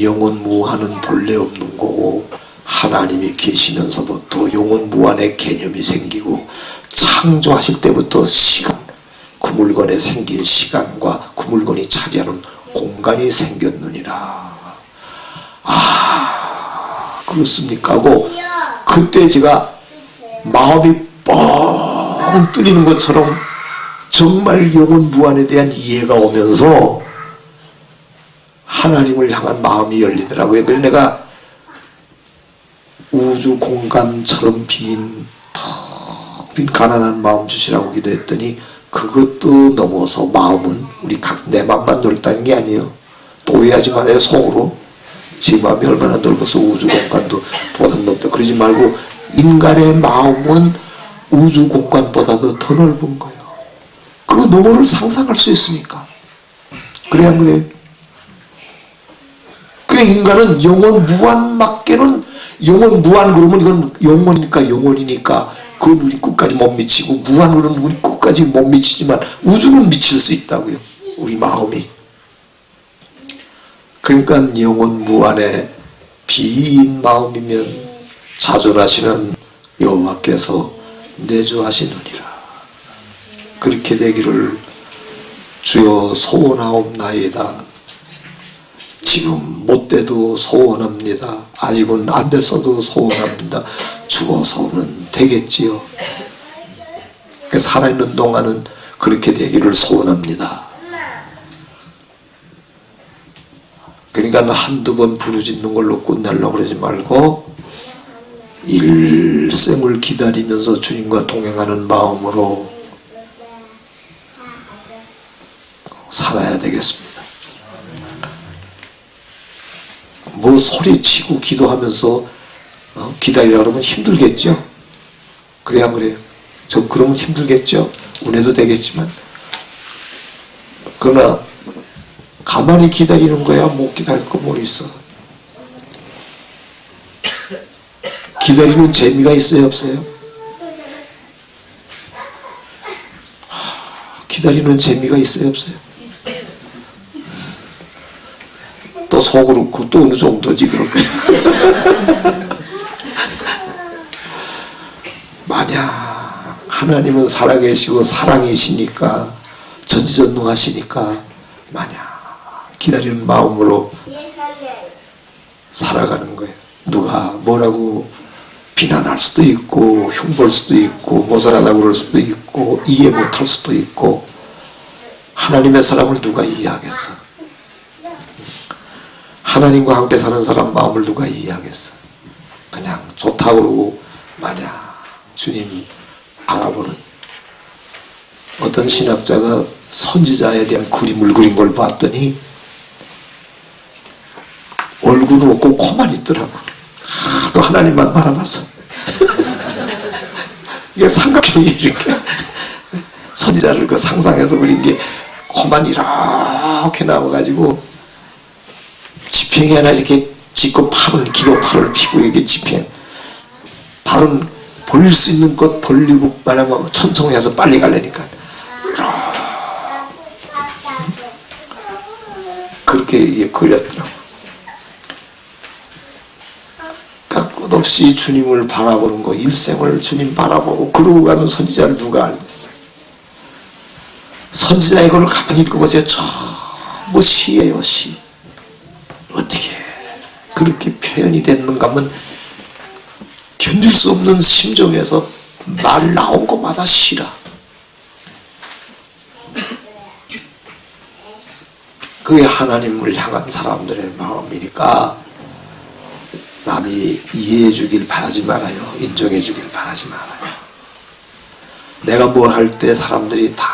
Speaker 1: 영원무한은 본래 없는 거고 하나님이 계시면서부터 영원무한의 개념이 생기고 창조하실 때부터 시간, 그 물건에 생긴 시간과 그 물건이 차지하는 공간이 생겼느니라. 아, 그렇습니까? 하고 그때 제가 마음이 뻥 뚫리는 것처럼 정말 영원무한에 대한 이해가 오면서 하나님을 향한 마음이 열리더라고요. 그래서 내가 우주 공간처럼 빈 가난한 마음 주시라고 기도했더니 그것도 넘어서 마음은 우리 내 맘만 넓다는 게 아니에요. 또 오해하지 말아요. 속으로 제 마음이 얼마나 넓어서 우주 공간도 보다 넓다 그러지 말고 인간의 마음은 우주 공간보다도 더 넓은 거예요. 그 너머를 상상할 수 있으니까. 그래 안 그래요? 그래 인간은 영원 무한 맞게는 영원 무한 그러면 이건 영원이니까 그건 우리 끝까지 못 미치고 무한 그러면 우리 끝까지 못 미치지만 우주는 미칠 수 있다고요. 우리 마음이. 그러니까 영원 무한의 빈 마음이면 자존하시는 여호와께서 내주하시느니라. 그렇게 되기를 주여 소원하옵나이다. 지금 못돼도 소원합니다. 아직은 안 됐어도 소원합니다. 죽어서는 되겠지요. 살아있는 동안은 그렇게 되기를 소원합니다. 그러니까 한두 번 부르짖는 걸로 끝내려고 그러지 말고 일생을 기다리면서 주님과 동행하는 마음으로 살아야 되겠습니다. 뭐 소리치고 기도하면서 기다리라 그러면 힘들겠죠. 그래야 안 그래요? 좀 그러면 힘들겠죠. 운해도 되겠지만 그러나 가만히 기다리는 거야 못 기다릴 거 뭐 있어. 기다리는 재미가 있어요 없어요? 기다리는 재미가 있어요 없어요? 또 속으로 또 어느 정도지 그렇게. 만약 하나님은 살아계시고 사랑이시니까 전지전능하시니까 만약 기다리는 마음으로 살아가는 거예요. 누가 뭐라고 비난할 수도 있고 흉볼 수도 있고 모자라다고 그럴 수도 있고 이해 못할 수도 있고 하나님의 사람을 누가 이해하겠어? 하나님과 함께 사는 사람 마음을 누가 이해하겠어? 그냥 좋다고 그러고 만약 주님 바라보는 어떤 신학자가 선지자에 대한 그림을 그린 걸 봤더니 얼굴은 없고 코만 있더라고. 또 하나님만 바라봤어. 이게 삼각형이 이렇게 선지자를 그 상상해서 그린 게 코만 이렇게 나와가지고 지팡이 하나 이렇게 짚고 팔은 기도 팔을 피고 이렇게 지팡이 팔은 벌릴 수 있는 것 벌리고 말하면 천천히 해서 빨리 가려니까 그렇게 이게 그렸더라고. 그러니까 끝없이 주님을 바라보는 거, 일생을 주님 바라보고 그러고 가는 선지자를 누가 알겠어요? 선지자의 글을 가만히 읽어보세요. 전부 시예요, 시. 어떻게 그렇게 표현이 됐는가 하면 견딜 수 없는 심정에서 말 나온 것마다 시라. 그게 하나님을 향한 사람들의 마음이니까 남이 이해해 주길 바라지 말아요. 인정해 주길 바라지 말아요. 내가 뭘 할 때 사람들이 다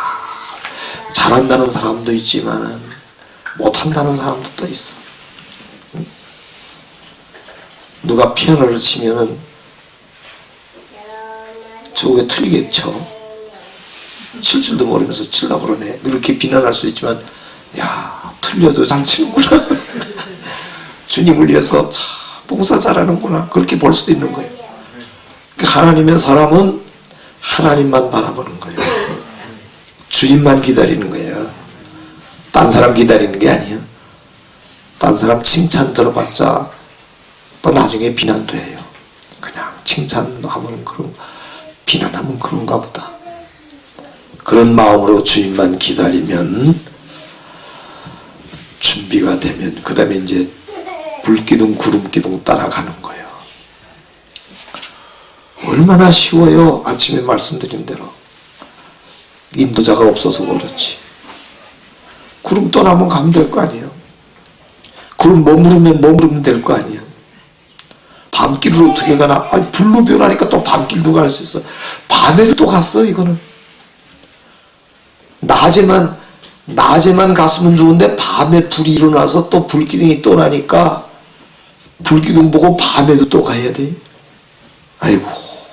Speaker 1: 잘한다는 사람도 있지만은 못한다는 사람도 또 있어. 누가 피아노를 치면은 저게 틀리겠죠. 칠 줄도 모르면서 치려고 그러네. 이렇게 비난할 수 있지만, 야, 틀려도 잘 치는구나. 주님을 위해서 참 봉사 잘하는구나. 그렇게 볼 수도 있는 거예요. 하나님의 사람은 하나님만 바라보는 거예요. 주님만 기다리는 거예요. 딴 사람 기다리는 게 아니에요. 딴 사람 칭찬 들어봤자 또 나중에 비난도 해요. 그냥 칭찬하면 그런, 비난하면 그런가 보다. 그런 마음으로 주님만 기다리면, 준비가 되면 그 다음에 이제 불기둥 구름기둥 따라가는 거예요. 얼마나 쉬워요. 아침에 말씀드린 대로 인도자가 없어서 그렇지. 구름 떠나면 가면 될 거 아니에요. 구름 머무르면 될 거 아니에요. 밤길을 어떻게 가나? 아니, 불로 변하니까 또 밤길도 갈 수 있어. 밤에도 또 갔어. 이거는 낮에만 갔으면 좋은데 밤에 불이 일어나서 또 불기둥이 또 나니까 불기둥 보고 밤에도 또 가야 돼. 아이고,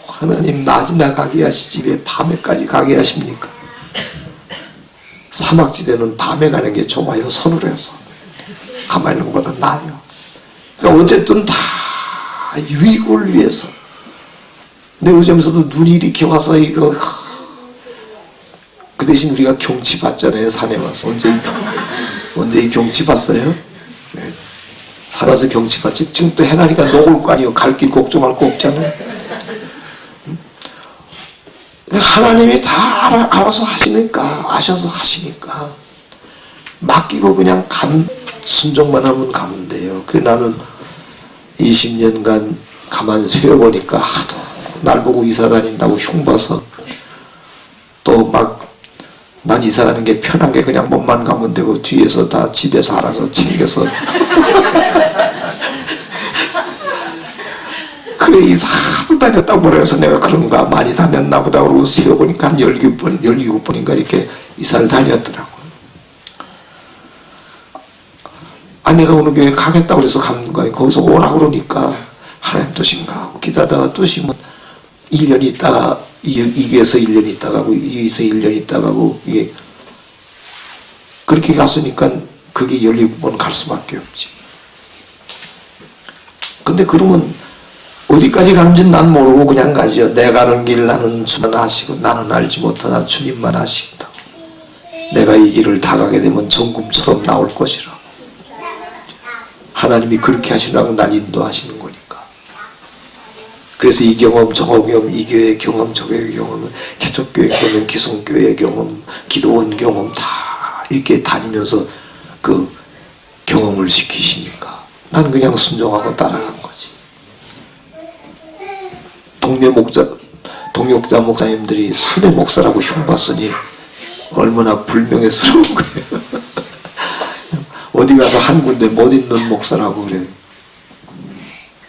Speaker 1: 하나님 낮이나 가게 하시지 왜 밤에까지 가게 하십니까? 사막지대는 밤에 가는 게 좋아요. 서늘해서 가만히 있는 것보다 나아요. 그러니까 어쨌든 다 유익을 위해서. 근데 요즘에서도 눈이 이렇게 와서 이거, 그 대신 우리가 경치 봤잖아요. 산에 와서. 언제 이 경치 봤어요? 네. 산에 와서 경치 봤지. 지금 또 해나니까 녹을 거 아니에요. 갈 길 걱정할 거 없잖아요. 하나님이 다 알아서 하시니까, 아셔서 하시니까 맡기고 그냥 순종만 하면 가면 돼요. 그래 나는 20년간 가만 세어보니까 하도 날 보고 이사 다닌다고 흉봐서 또 막 난 이사 가는 게 편하게 그냥 몸만 가면 되고 뒤에서 다 집에서 알아서 챙겨서 그래 이사 하도 다녔다고 그래서 내가 그런가 많이 다녔나 보다 그러고 세어보니까 한 17번인가 이렇게 이사를 다녔더라고요. 아내가 어느 교회 가겠다고 그래서 간 거예요. 거기서 오라고 그러니까 하나님 뜻인가 하고 기다다가 뜻이면 1년 있다가 이 교회에서 1년 있다가 가고 이 교회에서 1년 있다가 가고 이게 그렇게 갔으니까 그게 17번 갈 수밖에 없지. 근데 그러면 어디까지 가는지 난 모르고 그냥 가죠. 내 가는 길 나는 주만 아시고 나는 알지 못하나 주님만 아시다. 내가 이 길을 다 가게 되면 정금처럼 나올 것이라. 하나님이 그렇게 하시라고 날 인도하시는 거니까. 그래서 이 경험, 저 경험, 이 교회 경험, 저 교회 경험은 개척교회 경험, 기성교회 경험, 기도원 경험 다 이렇게 다니면서 그 경험을 시키시니까 난 그냥 순종하고 따라간 거지. 동역자 목사님들이 순회 목사라고 흉봤으니 얼마나 불명예스러운 거예요. 어디 가서 한 군데 못 있는 목사라고 그래요.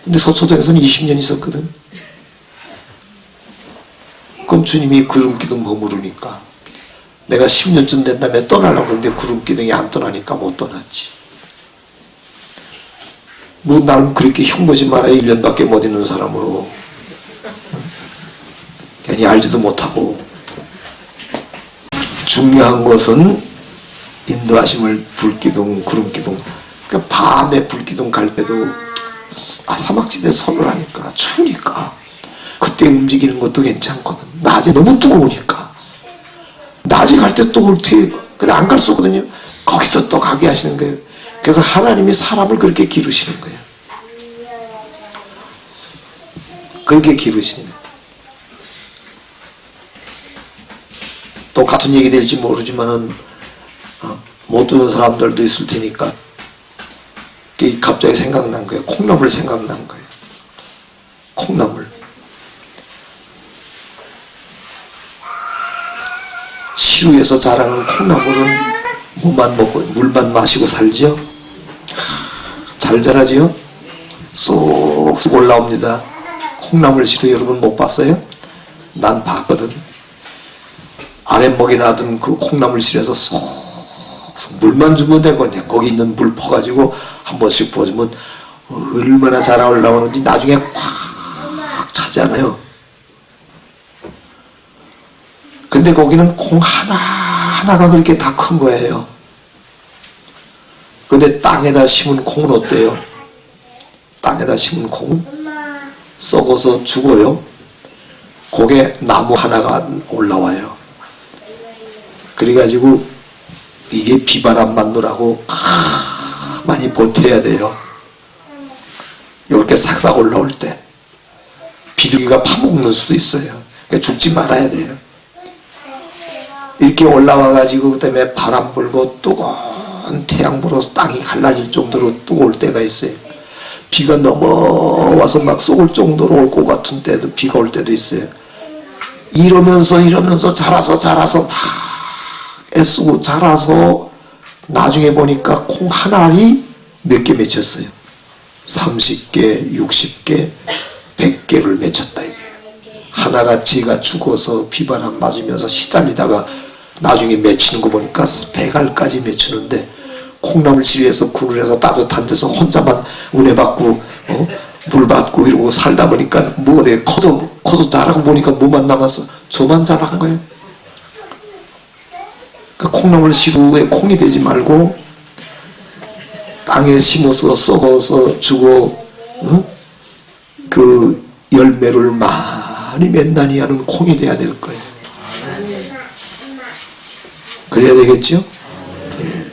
Speaker 1: 근데 서초동에서는 20년 있었거든. 그럼 주님이 구름기둥 머무르니까 내가 10년쯤 된 다음에 떠나려고 그러는데 구름기둥이 안 떠나니까 못 떠났지. 뭐 나는 그렇게 흉보지 말아야 1년밖에 못 있는 사람으로 괜히 알지도 못하고. 중요한 것은 인도하심을 불기둥 구름기둥. 그러니까 밤에 불기둥 갈 때도 사막지대 서늘하니까 추우니까 그때 움직이는 것도 괜찮거든. 낮에 너무 뜨거우니까 낮에 갈 때 또 어떻게 근데 안 갈 수 없거든요. 거기서 또 가게 하시는 거예요. 그래서 하나님이 사람을 그렇게 기르시는 거예요. 그렇게 기르시는 거예요. 또 같은 얘기 될지 모르지만은 못 듣는 사람들도 있을 테니까 갑자기 생각난 거예요. 콩나물 생각난 거예요. 콩나물. 시루에서 자라는 콩나물은 뭐만 먹고 물만 마시고 살죠. 잘 자라지요. 쏙쏙 올라옵니다. 콩나물 시루 여러분 못 봤어요? 난 봤거든. 아랫목에 놔둔 그 콩나물 실에서 쏙 물만 주면 되거든요. 거기 있는 물 퍼가지고 한 번씩 부어주면 얼마나 잘 올라오는지 나중에 꽉 차잖아요. 근데 거기는 콩 하나하나가 그렇게 다 큰 거예요. 근데 땅에다 심은 콩은 어때요? 땅에다 심은 콩은 썩어서 죽어요. 거기에 나무 하나가 올라와요. 그래가지고 이게 비바람 맞느라고 많이 버텨야 돼요. 이렇게 싹싹 올라올 때 비둘기가 파먹는 수도 있어요. 그러니까 죽지 말아야 돼요. 이렇게 올라와가지고 그 다음에 바람 불고 뜨거운 태양 불어서 땅이 갈라질 정도로 뜨거울 때가 있어요. 비가 넘어와서 막 쏟을 정도로 올 것 같은 때도 비가 올 때도 있어요. 이러면서 자라서 막 애쓰고 자라서 나중에 보니까 콩 한 알이 몇 개 맺혔어요. 30개, 60개, 100개를 맺혔다 이게. 하나가 지가 죽어서 비바람 맞으면서 시달리다가 나중에 맺히는 거 보니까 100알까지 맺히는데 콩나물 지리에서 굴을 해서 따뜻한 데서 혼자만 은혜 받고 물 받고 이러고 살다 보니까 뭐 어디 커도 자라고 보니까 뭐만 남았어? 저만 자란 거예요. 그 콩나물 시루에 콩이 되지 말고 땅에 심어서 썩어서 죽어 그 열매를 많이 맺나니 하는 콩이 돼야 될 거예요. 그래야 되겠죠? 예.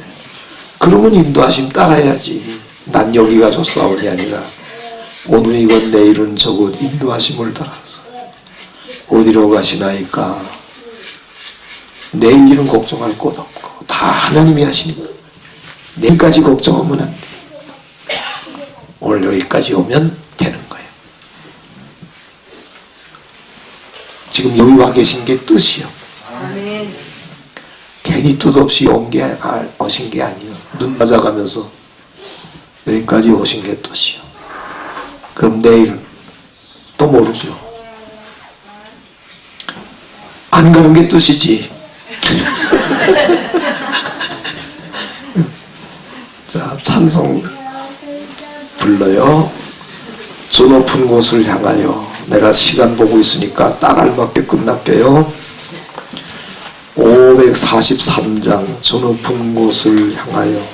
Speaker 1: 그러면 인도하심 따라야지. 난 여기가 좋사오니 아니라 오늘 이건 내일은 저곳 인도하심을 따라서 어디로 가시나이까 내일 일은 걱정할 것 없고 다 하나님이 하시니까 내일까지 걱정하면 안 돼. 오늘 여기까지 오면 되는 거예요. 지금 여기 와 계신 게 뜻이요. 아멘. 괜히 뜻 없이 오신 게 아니에요. 눈 맞아가면서 여기까지 오신 게 뜻이요. 그럼 내일은 또 모르죠. 안 가는 게 뜻이지. 자, 찬송 불러요. 저 높은 곳을 향하여. 내가 시간 보고 있으니까 딱 알맞게 끝날게요. 543장 저 높은 곳을 향하여.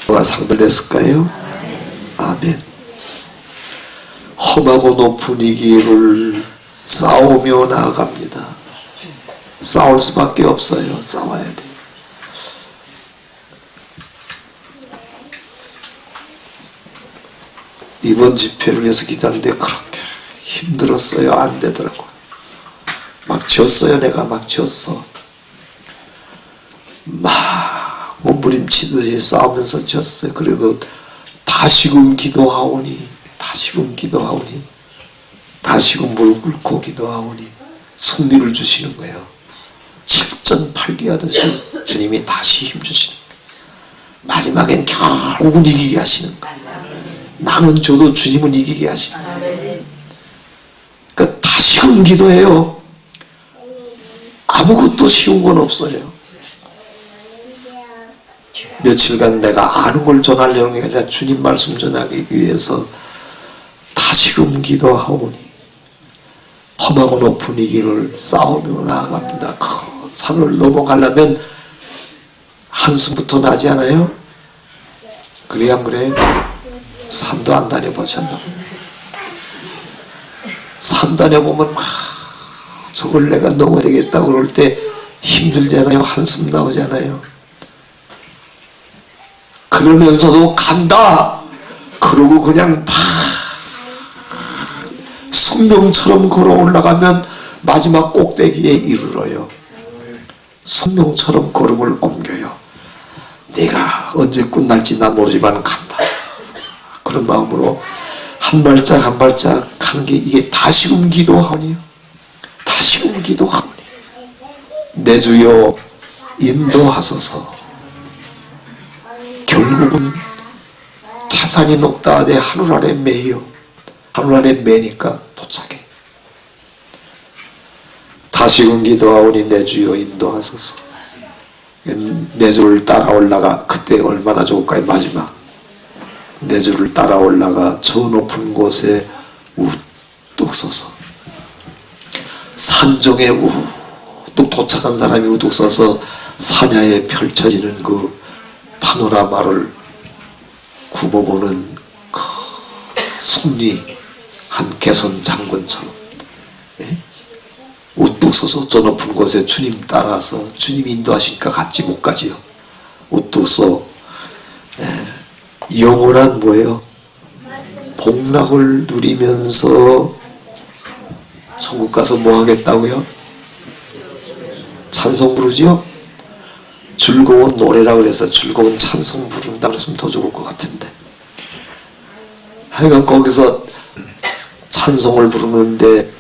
Speaker 1: 누가 상들됐을까요? 아멘. 험하고 높은 이 길을 싸우며 나아갑니다. 싸울 수밖에 없어요. 싸워야 돼요. 이번 집회를 위해서 기다리는데 그렇게 힘들었어요. 안 되더라고요. 막 졌어요. 내가 막 졌어. 막 몸부림치듯이 싸우면서 졌어요. 그래도 다시금 기도하오니 다시금 무릎 꿇고 기도하오니 승리를 주시는 거예요. 7전 8기 하듯이 주님이 다시 힘주시는 거예요. 마지막엔 결국은 이기게 하시는 거예요. 나는 저도 주님은 이기게 하시는 거예요. 그러니까 다시금 기도해요. 아무것도 쉬운 건 없어요. 며칠간 내가 아는 걸 전하려는 게 아니라 주님 말씀 전하기 위해서 다시금 기도하오니 험하고 높은 이 길을 싸우며 나아갑니다. 큰 산을 넘어가려면 한숨부터 나지 않아요? 그래야 안 그래요? 산도 안 다녀보셨나? 산 다녀보면 저걸 내가 넘어야 되겠다 그럴 때 힘들잖아요. 한숨 나오잖아요. 그러면서도 간다. 그러고 그냥 막 성령처럼 걸어 올라가면 마지막 꼭대기에 이르러요. 성령처럼 걸음을 옮겨요. 내가 언제 끝날지 난 모르지만 간다. 그런 마음으로 한 발짝 한 발짝 하는 게 이게 다시금 기도하오니요. 다시금 기도하오니. 내 주여 인도하소서. 결국은 태산이 높다 하되 하늘 아래 매여. 하늘 아래 매니까 도착해. 다시금 기도하오니 내 주여 인도하소서. 내 주를 따라 올라가. 그때 얼마나 좋을까요? 마지막 내 주를 따라 올라가 저 높은 곳에 우뚝 서서 산중에 우뚝 도착한 사람이 우뚝 서서 산야에 펼쳐지는 그 파노라마를 굽어보는 그 승리한 개손 장군처럼 우뚝 서서 저 높은 곳에 주님 따라서 주님이 인도하시니까 갔지 못 가지요. 우뚝 서 영원한 뭐예요? 복락을 누리면서 천국 가서 뭐 하겠다고요? 찬송 부르지요? 즐거운 노래라 그래서 즐거운 찬송 부른다 그랬으면 더 좋을 것 같은데 하여간 거기서 찬송을 부르는데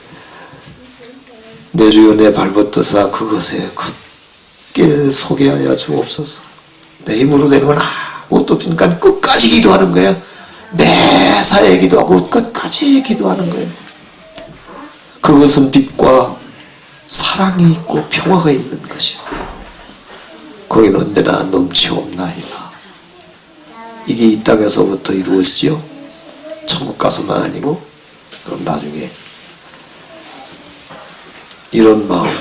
Speaker 1: 내 주여 내 발벗듯사 그것에 굳게 소개하여 주옵소서. 내 힘으로 되는 건 아무것도 없으니까 끝까지 기도하는 거예요. 매사에 기도하고 끝까지 기도하는 거예요. 그것은 빛과 사랑이 있고 평화가 있는 것이요. 거기는 언제나 넘치옵나이다. 이게 이 땅에서부터 이루어지죠. 천국 가서만 아니고 그럼 나중에 이런 마음으로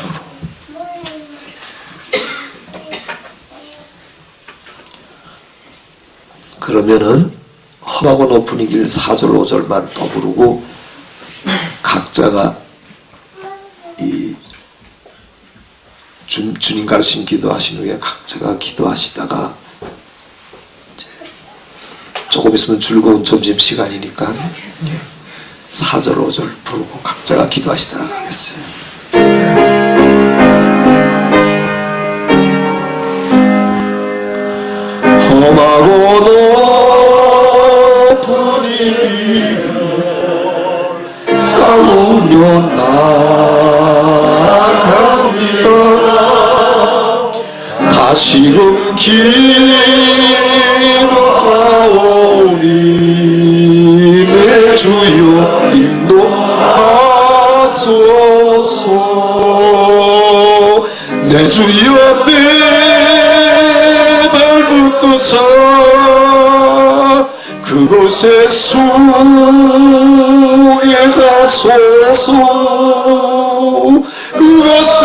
Speaker 1: 그러면은 험하고 높은 이 길 4절 5절만 더 부르고 각자가 이 주님 가르친 기도하신 후에 각자가 기도하시다가 이제 조금 있으면 즐거운 점심시간이니까 4절 5절 부르고 각자가 기도하시다가 가겠어요. 험하고 높은 이 길을 싸우며 나아갑니다. 다시금 기도하오니 내 주여 인도하소서. 내 주여 내 발붙어서 그곳에 소개하소서. 그것은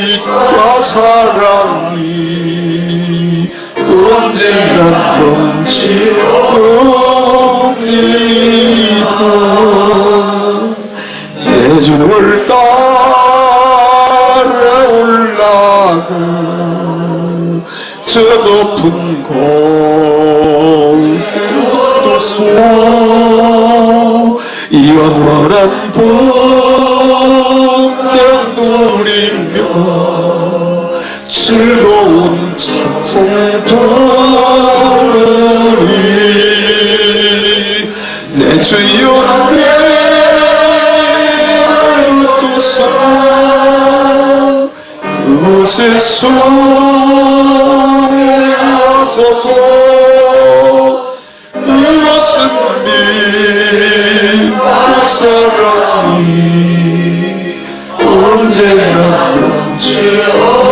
Speaker 1: 빛과 사랑이 언제나 넘치옵니다. 내 주를 따라 올라가 저 높은 곳에 우뚝 서 영원한 복면 누리며 즐거운 찬송 부르리. 내 주여 내 발붙 서 그곳에 소개하소서. 그것은 빛과 사랑이 언제나 넘치어